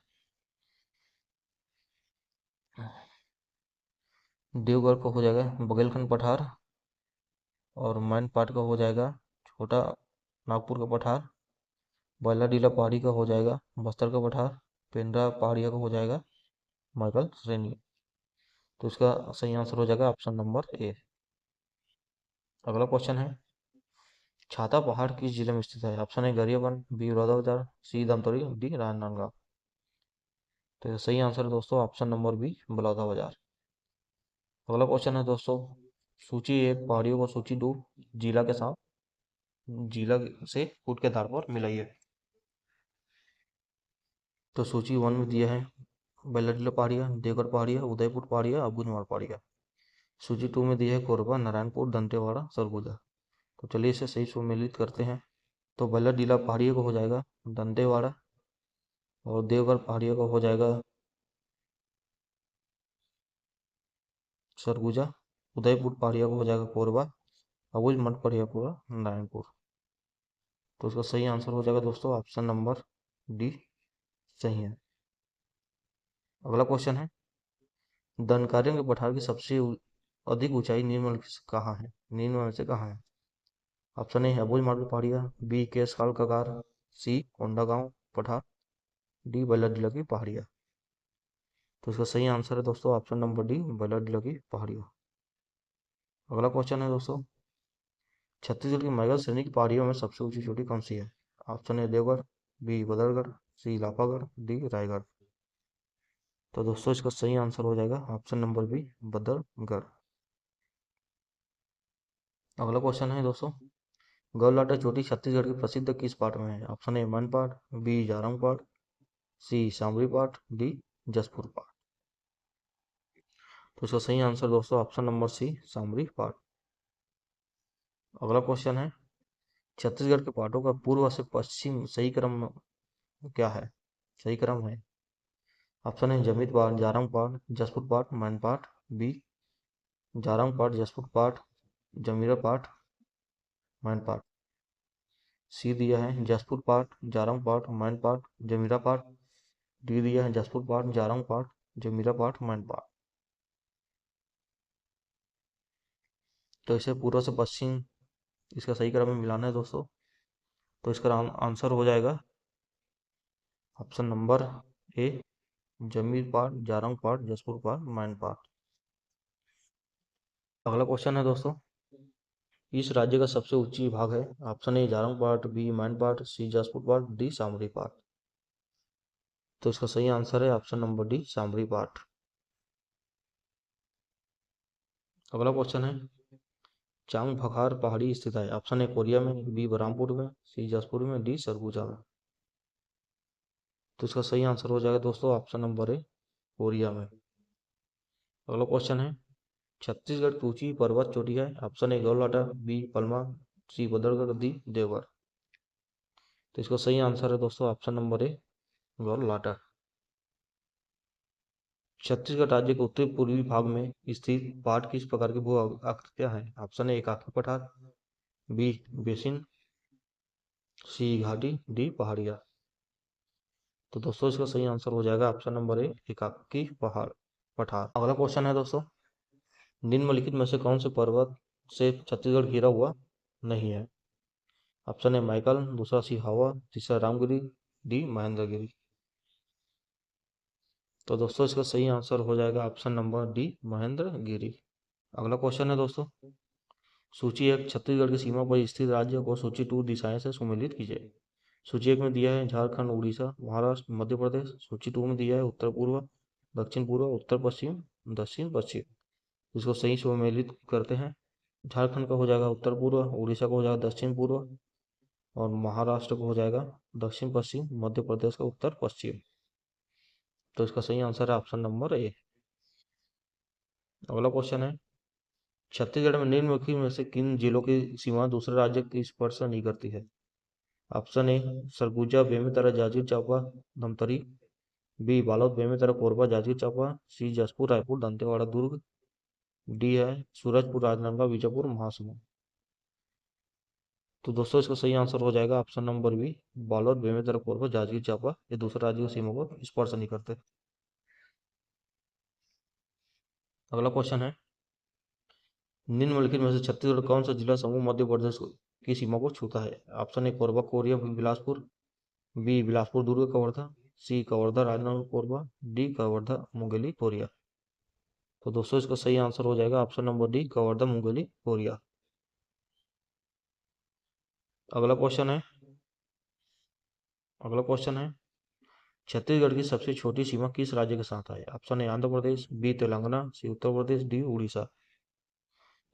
देवगढ़ का हो जाएगा बघेलखंड पठार, और मैनपाट का हो जाएगा छोटा नागपुर का पठार, बैलाडीला पहाड़ी का हो जाएगा बस्तर का पठार, पेंड्रा पहाड़िया का हो जाएगा मैकल श्रेणी। तो इसका सही आंसर हो जाएगा ऑप्शन नंबर ए। अगला क्वेश्चन है, छाता पहाड़ किस जिले में स्थित है? Option A Gariaband, B Balodabazar, C Dhamtari, D Rajnandgaon. तो इसका सही आंसर है दोस्तों ऑप्शन नंबर बी बलौदाबाजार। अगला क्वेश्चन है दोस्तों, सूची एक पहाड़ियों को सूची दो जिला के साथ जिला से फुट के आधार पर मिलाइए। तो सूची 1 में दिया है बैलाडीला पहाड़िया, देवगढ़ पहाड़िया, उदयपुर पहाड़िया, अबूझमाड़ पहाड़िया। सूची 2 में दिया है कोरबा, नारायणपुर, दंतेवाड़ा, सरगुजा। तो चलिए इसे सही सुमेलित करते हैं। तो बैलाडीला पहाड़िया को हो जाएगा दंतेवाड़ा, और देवगढ़ पहाड़िया को हो जाएगा सरगुजा, उदयपुर पहाड़िया को हो जाएगा कोरबा, अबूझमाड़ पहाड़िया को नारायणपुर। तो इसका सही आंसर हो जाएगा दोस्तों ऑप्शन नंबर डी सही है। अगला क्वेश्चन है, दनकारियों के पठार की सबसे अधिक ऊंचाई निम्नलिखित से कहाँ है? निम्न में से कहाँ है? ऑप्शन ए अबूझमाड़ पहाड़िया, बी केसकाल कगार, सी कोंडागांव पठार, डी बैलाडीला की पहाड़िया। तो इसका सही आंसर है दोस्तों ऑप्शन नंबर डी बैलाडीला की पहाड़िया। अगला क्वेश्चन है दोस्तों, छत्तीसगढ़ की मैगल श्रेणी की पहाड़ियों में सबसे ऊंची चोटी कौन सी है? ऑप्शन ए Deogarh, b Badargarh, c Lapagarh, d Raigarh. तो दोस्तों इसका सही आंसर हो जाएगा ऑप्शन नंबर बी बदरगढ़। अगला क्वेश्चन है दोस्तों, गौलाटा चोटी छत्तीसगढ़ की प्रसिद्ध किस पाठ में है? ऑप्शन ए मनपाट, बी जारंग पाठ, सी सामरी पाठ, डी जसपुर पाठ। तो इसका सही आंसर दोस्तों ऑप्शन नंबर सी सामरी पाठ। अगला क्वेश्चन है, छत्तीसगढ़ के पाठों का पूर्व से पश्चिम सही क्रम क्या है? सही क्रम है। ऑप्शन है जमीत पाठ, जारंग पाठ, जसपुर पाठ, मैनपाट, बी जारंग पाठ, जसपुर पाठ, जमीरा पाठ, मैनपाट। सी दिया है जसपुर पाठ, जारंग पाठ, मैनपाट, जमीरा पाठ, डी दिया है जसपुर पाठ, जारंग पाठ, जमीरा पाठ, मैनपाट। तो इसे पूर्व से पश्चिम इसका सही क्रम में मिलाना है दोस्तों। तो इसका आंसर हो जाएगा ऑप्शन नंबर ए जमीर पाठ, जारंग पाठ, जसपुर पाठ, मैनपाट। अगला क्वेश्चन है दोस्तों, इस राज्य का सबसे ऊंची भाग है? ऑप्शन ए जारंग पाठ, बी मैनपाट, सी जसपुर पाठ, डी सामरी पाठ। तो इसका सही आंसर है ऑप्शन नंबर डी सामरी पाठ। अगला क्वेश्चन है, चांग भखार पहाड़ी स्थित है? ऑप्शन ए कोरिया में, बी बरहामपुर में, सी जसपुर में, डी सरगुजा में। तो इसका सही आंसर हो जाएगा दोस्तों ऑप्शन नंबर ए कोरिया में। अगला क्वेश्चन है, छत्तीसगढ़ की ऊंची पर्वत चोटी है? Option a Gaurlata, b Palma, c Badargarh, d Deogarh. तो इसका सही आंसर है दोस्तों option number a Gaurlata. Chhattisgarh राज्य के उत्तरी पूर्वी भाग में स्थित पहाड़ किस प्रकार की भू आकृतियां हैं? ऑप्शन ए एकाकी पठार, बी बेसिन, सी घाटी, डी पहाड़िया। तो दोस्तों इसका सही आंसर हो जाएगा ऑप्शन नंबर ए एकाकी पहाड़ पठार। अगला क्वेश्चन है दोस्तों, निम्नलिखित में से कौन से पर्वत से छत्तीसगढ़ घिरा हुआ नहीं है? ऑप्शन ए माइकल, दूसरा सिहावा, तीसरा रामगिरी, डी महेंद्रगिरी। तो दोस्तों इसका सही आंसर हो जाएगा ऑप्शन नंबर डी महेंद्रगिरी। अगला क्वेश्चन है दोस्तों, सूची एक छत्तीसगढ़ की सीमा पर स्थित राज्य को सूची 2 दिशाएं से सुमेलित कीजिए। सूची 1 में दिया है झारखंड, उड़ीसा, महाराष्ट्र, मध्य प्रदेश। सूची 2 में दिया है उत्तर पूर्व, दक्षिण पूर्व, उत्तर पश्चिम, दक्षिण पश्चिम। इसको सही सुमेलित करते हैं। झारखंड का हो जाएगा उत्तर पूर्व, उड़ीसा का हो जाएगा दक्षिण पूर्व, और महाराष्ट्र का हो जाएगा दक्षिण पश्चिम, मध्य प्रदेश का उत्तर पश्चिम। तो इसका सही आंसर है ऑप्शन नंबर ए। अगला क्वेश्चन है, छत्तीसगढ़ में निम्नलिखित में से किन जिलों की सीमा दूसरे राज्य की स्पर्श नहीं करती है? Option A Surguja, Bemetara, Janjgir Champa, Dhamtari, B Balod, Bemetara, Korba, Janjgir Champa, C Jashpur, Raipur, Dantewada, Durg, D है सूरजपुर, राजनांदगांव, बीजापुर, महासमुंद। तो दोस्तों इसका सही आंसर हो जाएगा option number B Balod, Bemetara, Korba, Janjgir Champa. ये दूसरे राज्य की सीमा को स्पर्श नहीं करते। अगला क्वेश्चन है, निम्नलिखित में से छत्तीसगढ़ कौन सा जिला समूह मध्य प्रदेश की सीमा को छूता है? Option A Korba Koriya Bilaspur, B Bilaspur Durg Kawardha, C Kawardha Rajnandgaon Korba, D Kawardha Mungeli Koriya. तो दोस्तों इसका सही आंसर हो जाएगा option number D Kawardha Mungeli Koriya. अगला क्वेश्चन है अगला क्वेश्चन है छत्तीसगढ़ की सबसे छोटी सीमा किस राज्य के साथ है? Option A Andhra Pradesh, B Telangana, C Uttar Pradesh, D Orissa.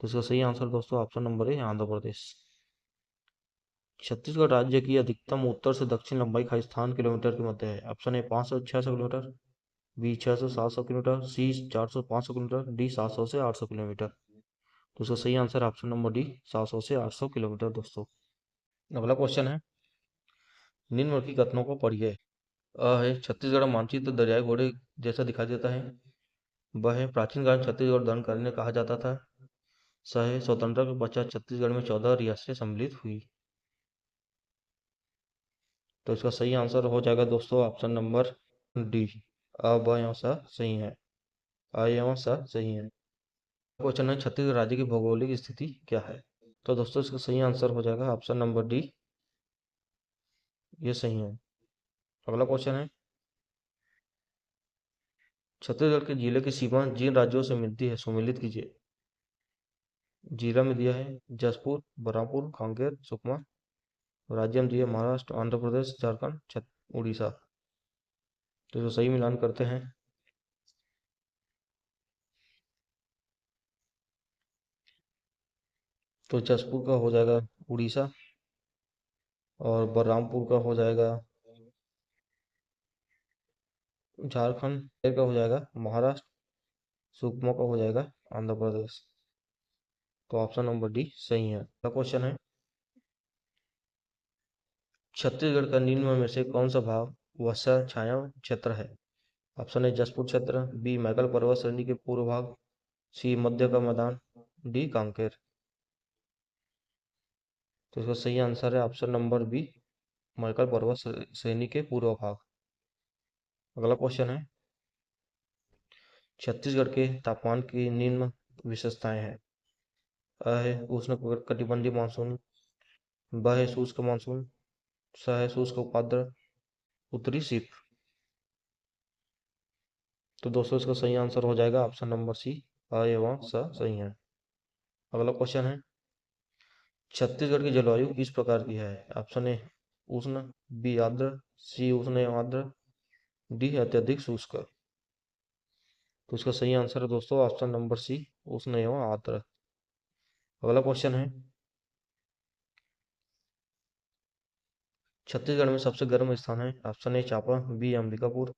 तो इसका सही आंसर दोस्तों option number A Andhra Pradesh. Chhattisgarh राज्य की अधिकतम उत्तर से दक्षिण लंबाई का स्थान किलोमीटर के मध्य है। Option A 500-600 kilometre, B 600-700 kilometre, C 400-500 kilometre, D 700 से 800 किलोमीटर। तो इसका सही आंसर ऑप्शन नंबर डी 700 से 800 किलोमीटर दोस्तों। अगला क्वेश्चन है निम्नलिखित कथनों को पढ़िए। अ है छत्तीसगढ़ मानचित्र दरियाई घोड़े जैसा दिखाई देता है। ब है प्राचीन काल में छत्तीसगढ़ दंडकारण्य कहा जाता था। स है स्वतंत्रता के पश्चात छत्तीसगढ़ में 14 रियासतें सम्मिलित हुई। तो इसका सही आंसर हो जाएगा दोस्तों ऑप्शन नंबर डी। अ ब एवं स सही है। अ एवं स सही है। क्वेश्चन है छत्तीसगढ़ राज्य की भौगोलिक स्थिति क्या है? तो दोस्तों इसका सही आंसर हो जाएगा ऑप्शन नंबर डी, ये सही है। अगला क्वेश्चन है छत्तीसगढ़ के जिले की सीमा जिन राज्यों से मिलती है सुमेलित कीजिए। जिला में दिया है जसपुर, बलरामपुर, कांकेर, सुकमा। राज्य में दिया महाराष्ट्र, आंध्र प्रदेश, झारखंड, उड़ीसा। तो जो सही मिलान करते हैं तो जसपुर का हो जाएगा उड़ीसा, और बलरामपुर का हो जाएगा झारखंड, का हो जाएगा महाराष्ट्र, सुकमा का हो जाएगा आंध्र प्रदेश। तो ऑप्शन नंबर डी सही है। अगला क्वेश्चन है छत्तीसगढ़ का निम्न में से कौन सा भाग वर्षा छाया क्षेत्र है? ऑप्शन ए जसपुर क्षेत्र, बी मैकल पर्वत श्रेणी के पूर्व भाग, सी मध्य का मैदान, डी कांकेर। तो इसका सही आंसर है ऑप्शन नंबर बी मैकल पर्वत श्रेणी के पूर्व भाग। अगला क्वेश्चन है छत्तीसगढ़ के तापमान की निम्न विशेषताएं हैं। अ है उष्ण कटिबंधीय मानसून, ब है शुष्क मानसून, स है शुष्क उपाद्र, उत्तरी शीत। तो दोस्तों इसका सही आंसर हो जाएगा ऑप्शन नंबर सी अ एवं स सही है। अगला क्वेश्चन है छत्तीसगढ़ की जलवायु किस प्रकार की है? ऑप्शन ए उष्ण, बी आर्द्र, सी उष्ण एवं आर्द्र, डी अत्यधिक शुष्क। तो इसका सही आंसर है दोस्तों ऑप्शन नंबर सी उष्ण एवं आर्द्र। अगला क्वेश्चन है छत्तीसगढ़ में सबसे गर्म स्थान है। Option A Champa, B Ambikapur,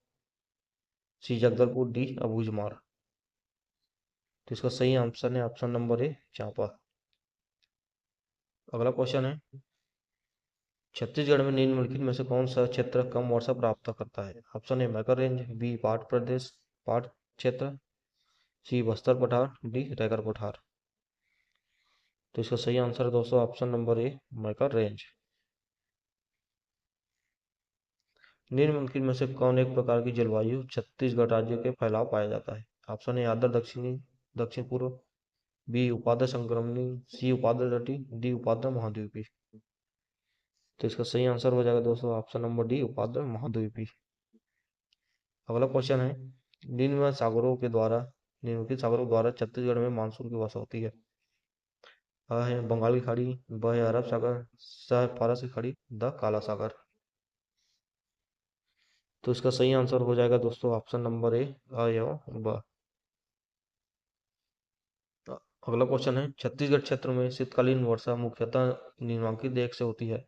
C Jagdalpur, D Abujhmarh. तो इसका सही आंसर है ऑप्शन नंबर ए चांपा। अगला क्वेश्चन है छत्तीसगढ़ में निम्नलिखित में से कौन सा क्षेत्र कम वर्षा प्राप्त करता है? Option A Maikal range, B पाट प्रदेश पाट क्षेत्र, सी बस्तर पठार, डी रैगर पठार। तो इसका सही आंसर है दोस्तों ऑप्शन नंबर ए मैकर रेंज। निम्नलिखित में से कौन एक प्रकार की जलवायु छत्तीसगढ़ राज्य के फैलाव पाया जाता है? ऑप्शन ए आर्द्र दक्षिणी दक्षिण पूर्व, बी उपाद्र संक्रमणी, सी उपाद्र तटी, डी उपाद्र महाद्वीपी। तो इसका सही आंसर हो जाएगा दोस्तों ऑप्शन नंबर डी उपाद्र महाद्वीपी। अगला क्वेश्चन है निम्नलिखित सागरों द्वारा छत्तीसगढ़ में मानसून की वर्षा होती है। अ है बंगाल की खाड़ी, ब है अरब सागर, स है फारस की खाड़ी, द काला सागर। तो इसका सही आंसर हो जाएगा दोस्तों ऑप्शन नंबर ए अ एवं ब। अगला क्वेश्चन है छत्तीसगढ़ क्षेत्र में शीतकालीन वर्षा मुख्यतः निम्नलिखित एक से होती है।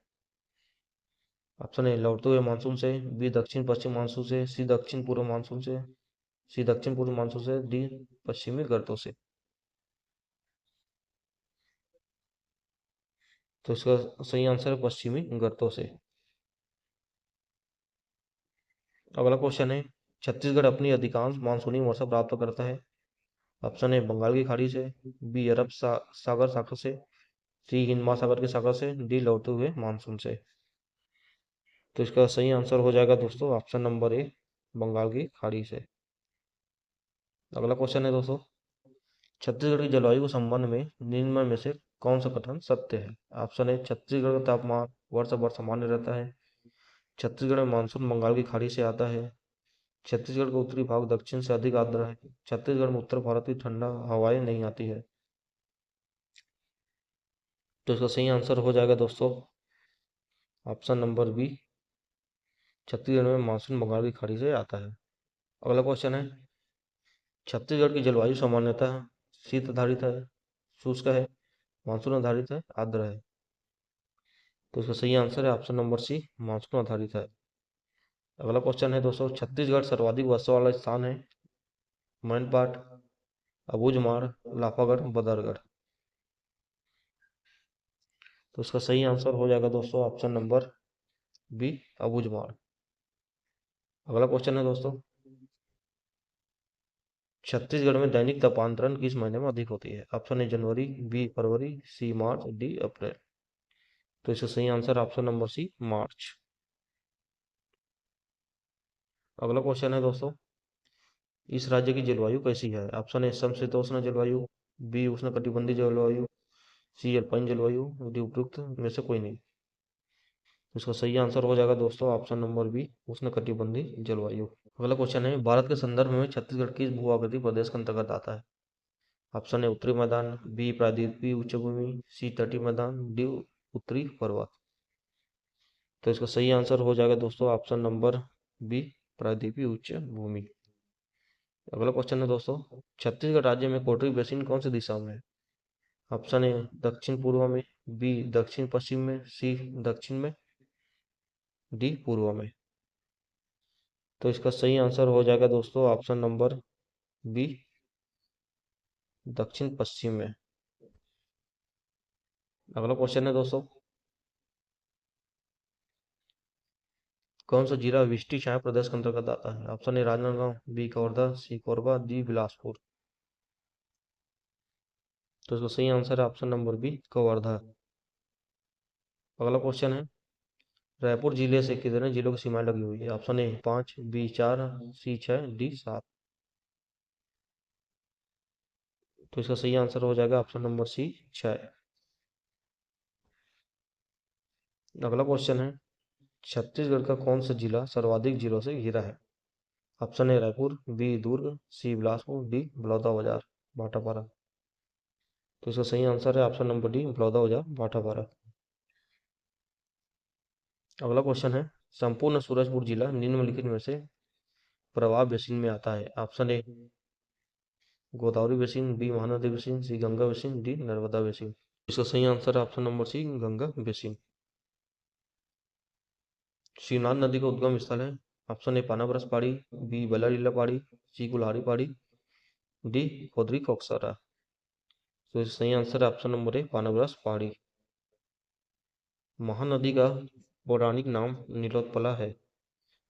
ऑप्शन ए लौटते हुए मानसून से, बी दक्षिण पश्चिम मानसून से, सी दक्षिण पूर्व मानसून से, सी दक्षिण पूर्व मानसून से, डी पश्चिमी गर्तों से। तो इसका सही आंसर है पश्चिमी गर्तों से। अगला क्वेश्चन है छत्तीसगढ़ अपनी अधिकांश मानसूनी वर्षा प्राप्त करता है। ऑप्शन ए बंगाल की खाड़ी से, बी अरब सागर शाखा से, सी हिंद महासागर की शाखा से, डी लौटते हुए मानसून से। तो इसका सही आंसर हो जाएगा दोस्तों ऑप्शन नंबर ए बंगाल की खाड़ी से। अगला क्वेश्चन है दोस्तों छत्तीसगढ़ की जलवायु के संबंध में निम्न में से कौन सा कथन सत्य है? ऑप्शन ए, छत्तीसगढ़ का तापमान वर्ष भर सामान्य रहता है। छत्तीसगढ़ में मानसून बंगाल की खाड़ी से आता है। छत्तीसगढ़ का उत्तरी भाग दक्षिण से अधिक आर्द्र है। छत्तीसगढ़ में उत्तर भारत की ठंडा हवाएं नहीं आती है। तो इसका सही आंसर हो जाएगा दोस्तों ऑप्शन नंबर बी, छत्तीसगढ़ में मानसून बंगाल की खाड़ी से आता है। अगला क्वेश्चन है, छत्तीसगढ़ की जलवायु सामान्यतः शीत आधारित है, शुष्क है, मानसून आधारित है, आर्द्र है। तो इसका सही आंसर है ऑप्शन नंबर सी, मानसून आधारित है। अगला क्वेश्चन है दोस्तों, छत्तीसगढ़ सर्वाधिक वर्षा वाला स्थान है? मैनपाट, अबूझमाड़, लाफागढ़, बदरगढ़। तो इसका सही आंसर हो जाएगा दोस्तों ऑप्शन नंबर बी, अबूझमाड़। अगला क्वेश्चन है दोस्तों, छत्तीसगढ़ में दैनिक तापांतरण किस महीने में अधिक होती है? ऑप्शन ए जनवरी, बी फरवरी, सी मार्च, डी अप्रैल। तो इसका सही आंसर ऑप्शन नंबर सी, मार्च। अगला क्वेश्चन है दोस्तों, इस राज्य की जलवायु कैसी है? ऑप्शन ए समशीतोष्ण जलवायु, बी उष्णकटिबंधीय जलवायु, सी अल्पाइन जलवायु, डी उपयुक्त में से कोई नहीं। तो इसका सही आंसर हो जाएगा दोस्तों ऑप्शन नंबर बी, उष्णकटिबंधीय जलवायु। अगला क्वेश्चन है, भारत के संदर्भ में छत्तीसगढ़ किस भू आकृति प्रदेश के अंतर्गत आता है? ऑप्शन ए उत्तरी मैदान, बी प्रायद्वीपीय उच्चभूमि, सी तटीय मैदान, डी उत्तरी पर्वत। तो इसका सही आंसर हो जाएगा दोस्तों ऑप्शन नंबर बी, प्रायद्वीपीय उच्च भूमि। अगला क्वेश्चन है दोस्तों, छत्तीसगढ़ राज्य में कोटरी बेसिन कौन सी दिशा में है? ऑप्शन ए दक्षिण पूर्व में, बी दक्षिण पश्चिम में, सी दक्षिण में, डी पूर्व में। तो इसका सही आंसर हो जाएगा दोस्तों ऑप्शन नंबर बी, दक्षिण पश्चिम में। अगला क्वेश्चन है दोस्तों, कौन सा जिला विशिष्ट छाया प्रदेश के अंतर्गत आता है? Option A Rajnandgaon, B Kawardha, C Korba, D Bilaspur. तो इसका सही आंसर है ऑप्शन नंबर बी, कवर्धा। अगला क्वेश्चन है, रायपुर जिले से कितने जिलों की सीमाएं लगी हुई है? Option A 5, B 4, C 6, D 7। तो इसका सही आंसर हो जाएगा ऑप्शन नंबर सी, 6। अगला क्वेश्चन है, छत्तीसगढ़ का कौन सा जिला सर्वाधिक जिलों से घिरा है? Option A Raipur, B Durg, C Bilaspur, D Balodabazar Bhatapara. तो इसका सही आंसर है option number D, Balodabazar Bhatapara. अगला क्वेश्चन है, संपूर्ण सूरजपुर जिला निम्नलिखित में से प्रवाह बेसिन में आता है? Option A Godavari basin, B Mahanadi basin, C Ganga basin, D Narmada basin. इसका सही आंसर है option number C, Ganga basin. Shivnath नदी का उद्गम स्थल है? ऑप्शन ए पानाबरस पहाड़ी, बी बल्लारीला पहाड़ी, सी कुल्हाड़ी पहाड़ी, डी कोदरी कोकसरा। तो इसका सही आंसर है ऑप्शन नंबर ए, पानाबरस पहाड़ी। महानदी का पौराणिक नाम नीलोत्पला है?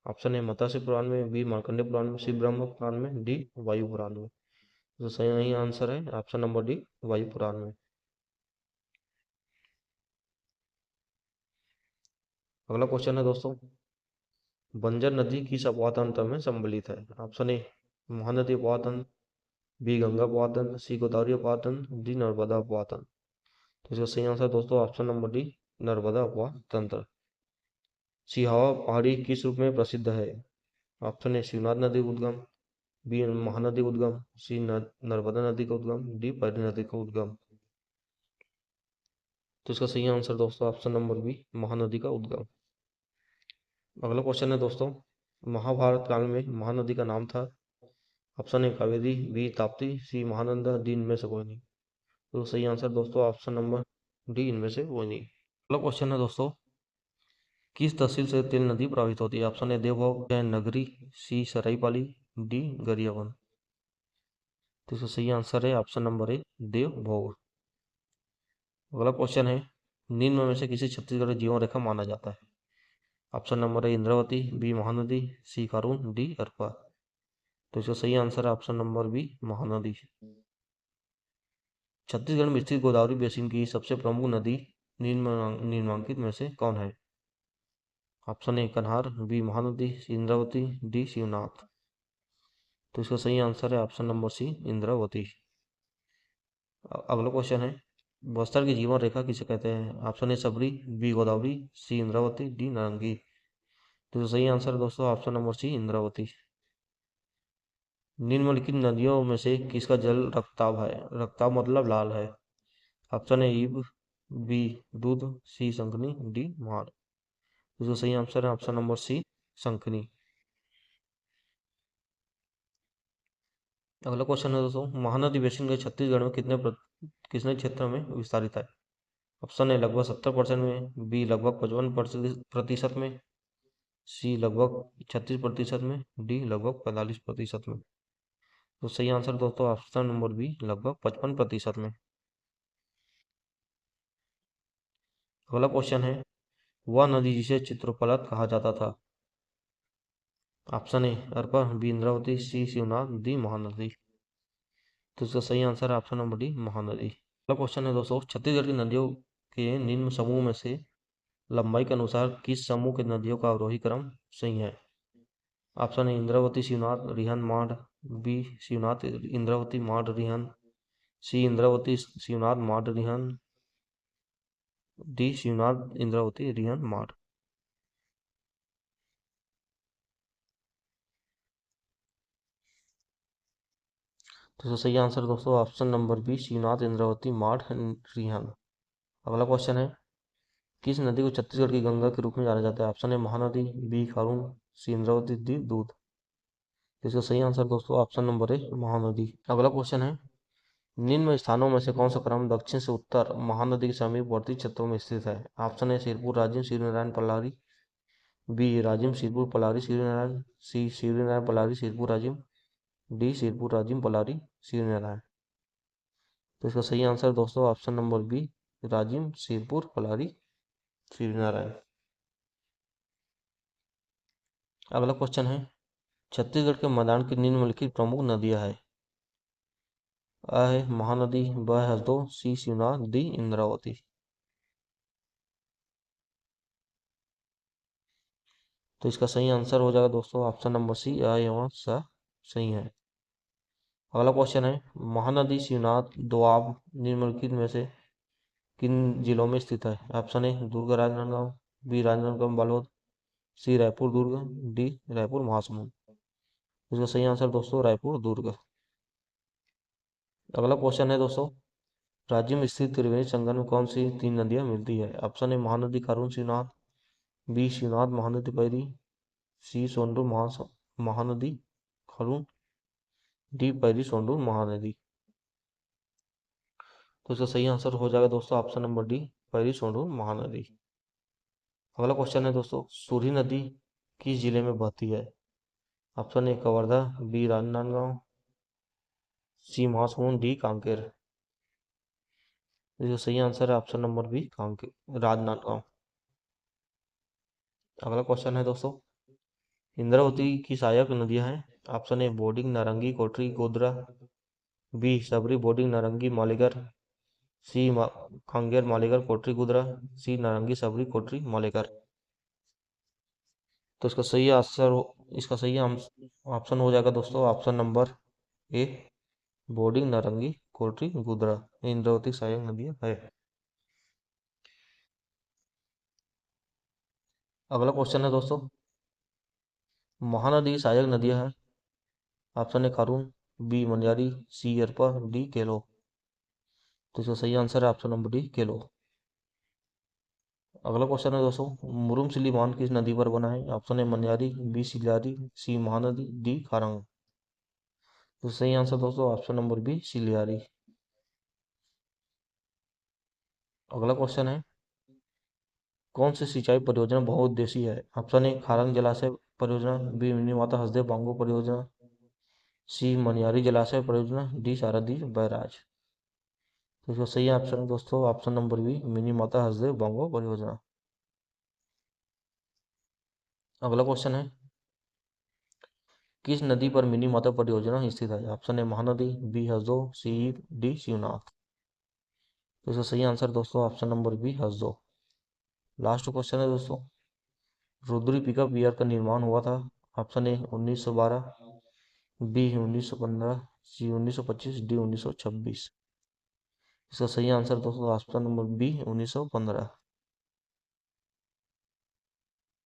ऑप्शन ए मत्स्य पुराण में, बी मार्कंडेय पुराण में, सी ब्रह्म पुराण में, डी वायु पुराण में। तो सही आंसर है ऑप्शन नंबर डी, वायु पुराण में। अगला क्वेश्चन है दोस्तों, बंजर नदी किस अपवाह तंत्र में सम्मिलित है? ऑप्शन ए महानदी अपवाह तंत्र, बी गंगा अपवाह तंत्र, सी गोदावरी अपवाह तंत्र, डी नर्मदा अपवाह तंत्र। तो इसका सही आंसर दोस्तों ऑप्शन नंबर डी, नर्मदा अपवाह तंत्र। सिहावा पहाड़ी किस रूप में प्रसिद्ध है? ऑप्शन ए शिवनाथ नदी का उद्गम, बी महानदी का उद्गम, सी नर्मदा नदी का उद्गम, डी पैरी नदी का उद्गम। तो इसका सही आंसर दोस्तों ऑप्शन नंबर बी, महानदी का उद्गम। अगला क्वेश्चन है दोस्तों, महाभारत काल में महानदी का नाम था? Option A Kaveri, B Tapti, C Mahananda, D इनमें से कोई नहीं। तो सही आंसर दोस्तों ऑप्शन नंबर डी, इनमें से कोई नहीं। अगला क्वेश्चन है दोस्तों, किस तहसील से तेल नदी प्रवाहित होती है? ऑप्शन ए देवभोग, नगरी, सी सराईपाली, डी गरियाबंद। तो इसका सही आंसर है ऑप्शन नंबर ए, देवभोग। अगला क्वेश्चन है, निम्न में से किसी छत्तीसगढ़ जीवन रेखा माना जाता है? Option number a Indravati, b Mahanadi, c Karun, d Arpa. तो इसका सही आंसर है option number b, Mahanadi. Chhattisgarh में स्थित गोदावरी बेसिन की सबसे प्रमुख नदी निम्नलिखित में से कौन है? ऑप्शन ए कन्हार, बी महानदी, सी इंद्रावती, डी शिवनाथ। तो इसका सही आंसर है ऑप्शन नंबर सी, इंद्रावती। अगला क्वेश्चन है, बस्तर की जीवन रेखा किसे कहते हैं? Option A Sabari, B Godavari, C Indravati, D Narangi. तो सही आंसर है दोस्तों ऑप्शन नंबर सी इंद्रावती। निम्नलिखित नदियों में से किसका जल रक्ताभ है? रक्ताभ मतलब लाल है। ऑप्शन ए ईब, बी दूध, सी शंखनी, डी मार। तो सही आंसर है ऑप्शन नंबर सी शंखनी। अगला क्वेश्चन है दोस्तों, महानदी बेसिन के छत्तीसगढ़ में कितने क्षेत्र में विस्तारित है? ऑप्शन ए लगभग 70% में, बी लगभग 55% में, सी लगभग 36% में, डी लगभग 45% में। तो सही आंसर दोस्तों ऑप्शन नंबर बी लगभग 55% में। अगला क्वेश्चन है, वह नदी जिसे चित्रपलत कहा जाता था? Option A Arpa, B Indravati, C Shivnath, D Mahanadi. तो इसका सही आंसर है ऑप्शन नंबर डी महानदी। अगला क्वेश्चन है दोस्तों, छत्तीसगढ़ की नदियों के निम्न समूह में से लंबाई के अनुसार किस समूह के नदियों का अवरोही क्रम सही है? Option a Indravati Shivnath Rihand Mand, b Shivnath Indravati Mand Rihand, c Indravati Shivnath Mand Rihand, d Shivnath Indravati Rihand Mand. तो सही आंसर दोस्तों option number b Shivnath Indravati Mand Rihand. अगला क्वेश्चन है, किस नदी को छत्तीसगढ़ की गंगा के रूप में जाना जाता है? Option A Mahanadi, B Kharun, C Indravati, D Doodh. इसका सही आंसर दोस्तों ऑप्शन नंबर ए महानदी। अगला क्वेश्चन है, निम्न स्थानों में से कौन सा क्रम दक्षिण से उत्तर महानदी के समीपवर्ती क्षेत्रों में स्थित है? Option a Sirpur Rajim Shivnarayan Pallari, b Rajim Sirpur Pallari Shivnarayan, c Shivnarayan Pallari Sirpur Rajim, d Sirpur Rajim Pallari Shivnarayan. तो इसका सही आंसर दोस्तों option number b Rajim Sirpur Pallari Shivnarayan. अगला क्वेश्चन है, छत्तीसगढ़ के मैदान की निम्नलिखित प्रमुख नदियां है? अ है महानदी, ब है हसदो, सी शिवनाथ, डी इंद्रावती। तो इसका सही आंसर हो जाएगा दोस्तों ऑप्शन नंबर सी अ एवं स सही है। अगला क्वेश्चन है, महानदी शिवनाथ दोआब निम्नलिखित में से किन जिलों में स्थित है? Option A Durg Rajnandgaon, B Rajnandgaon Balod, C Raipur Durg, D Raipur Mahasamund. इसका सही आंसर दोस्तों रायपुर दुर्ग। अगला क्वेश्चन है दोस्तों, राज्य में स्थित त्रिवेणी संगम में कौन सी तीन नदियां मिलती है? Option A Mahanadi Kharun Shivnath, B Shivnath Mahanadi Pairi, C Sondur Mahanadi Kharun, D Pairi Sondur Mahanadi. तो इसका सही आंसर हो जाएगा दोस्तों option number D Pairi Sondur Mahanadi. अगला क्वेश्चन है दोस्तों, सूरी नदी किस जिले में बहती है? Option A Kawardha, B Rajnandgaon, C Mahasamund, D Kanker. इसका सही आंसर है option number B Kanker Rajnandgaon. अगला क्वेश्चन है दोस्तों, इंद्रावती की सहायक नदियां हैं? ऑप्शन ए बोडिंग नारंगी कोटरी गोद्रा, बी सबरी बोडिंग नारंगी मालेगर, सी खंगेर मालेगर कोटरी गुदरा, सी नारंगी सबरी कोटरी मालेगर। तो इसका सही ऑप्शन हो जाएगा दोस्तों ऑप्शन नंबर ए बोर्डिंग नारंगी कोटरी गुदरा इंद्रावती सहायक नदियां है। अगला क्वेश्चन है दोस्तों, महानदी की सहायक नदियां हैं? Option A Kharun, B Manjari, C Arpa, D Kelo. तो इसका सही आंसर है ऑप्शन नंबर डी केलो। अगला क्वेश्चन है दोस्तों, मुरुमसिली बांध किस नदी पर बना है? Option A Manjari, B Silari, C Mahanadi, D Kharang. तो सही आंसर दोस्तों ऑप्शन नंबर बी सिलियारी। अगला क्वेश्चन है, कौन सी सिंचाई परियोजना बहुउद्देशीय है? ऑप्शन ए खारंग जलाशय परियोजना, बी मिनी माता हसदेव बांगो परियोजना, सी मनियारी जलाशय परियोजना, डी सारदी बैराज। तो इसका सही ऑप्शन है दोस्तों ऑप्शन नंबर बी मिनी माता हसदेव बांगो परियोजना। अगला क्वेश्चन है, किस नदी पर मिनी माता परियोजना स्थित है? Option A Mahanadi, B Hasdeo, C D Shivnath. तो इसका सही आंसर दोस्तों option number B Hasdeo. Last question है दोस्तों, रुद्री पिकअप ईयर का निर्माण हुआ था? Option A 1912, B 1915, C 1925, D 1926। इसका सही आंसर दोस्तों ऑप्शन नंबर बी 1915।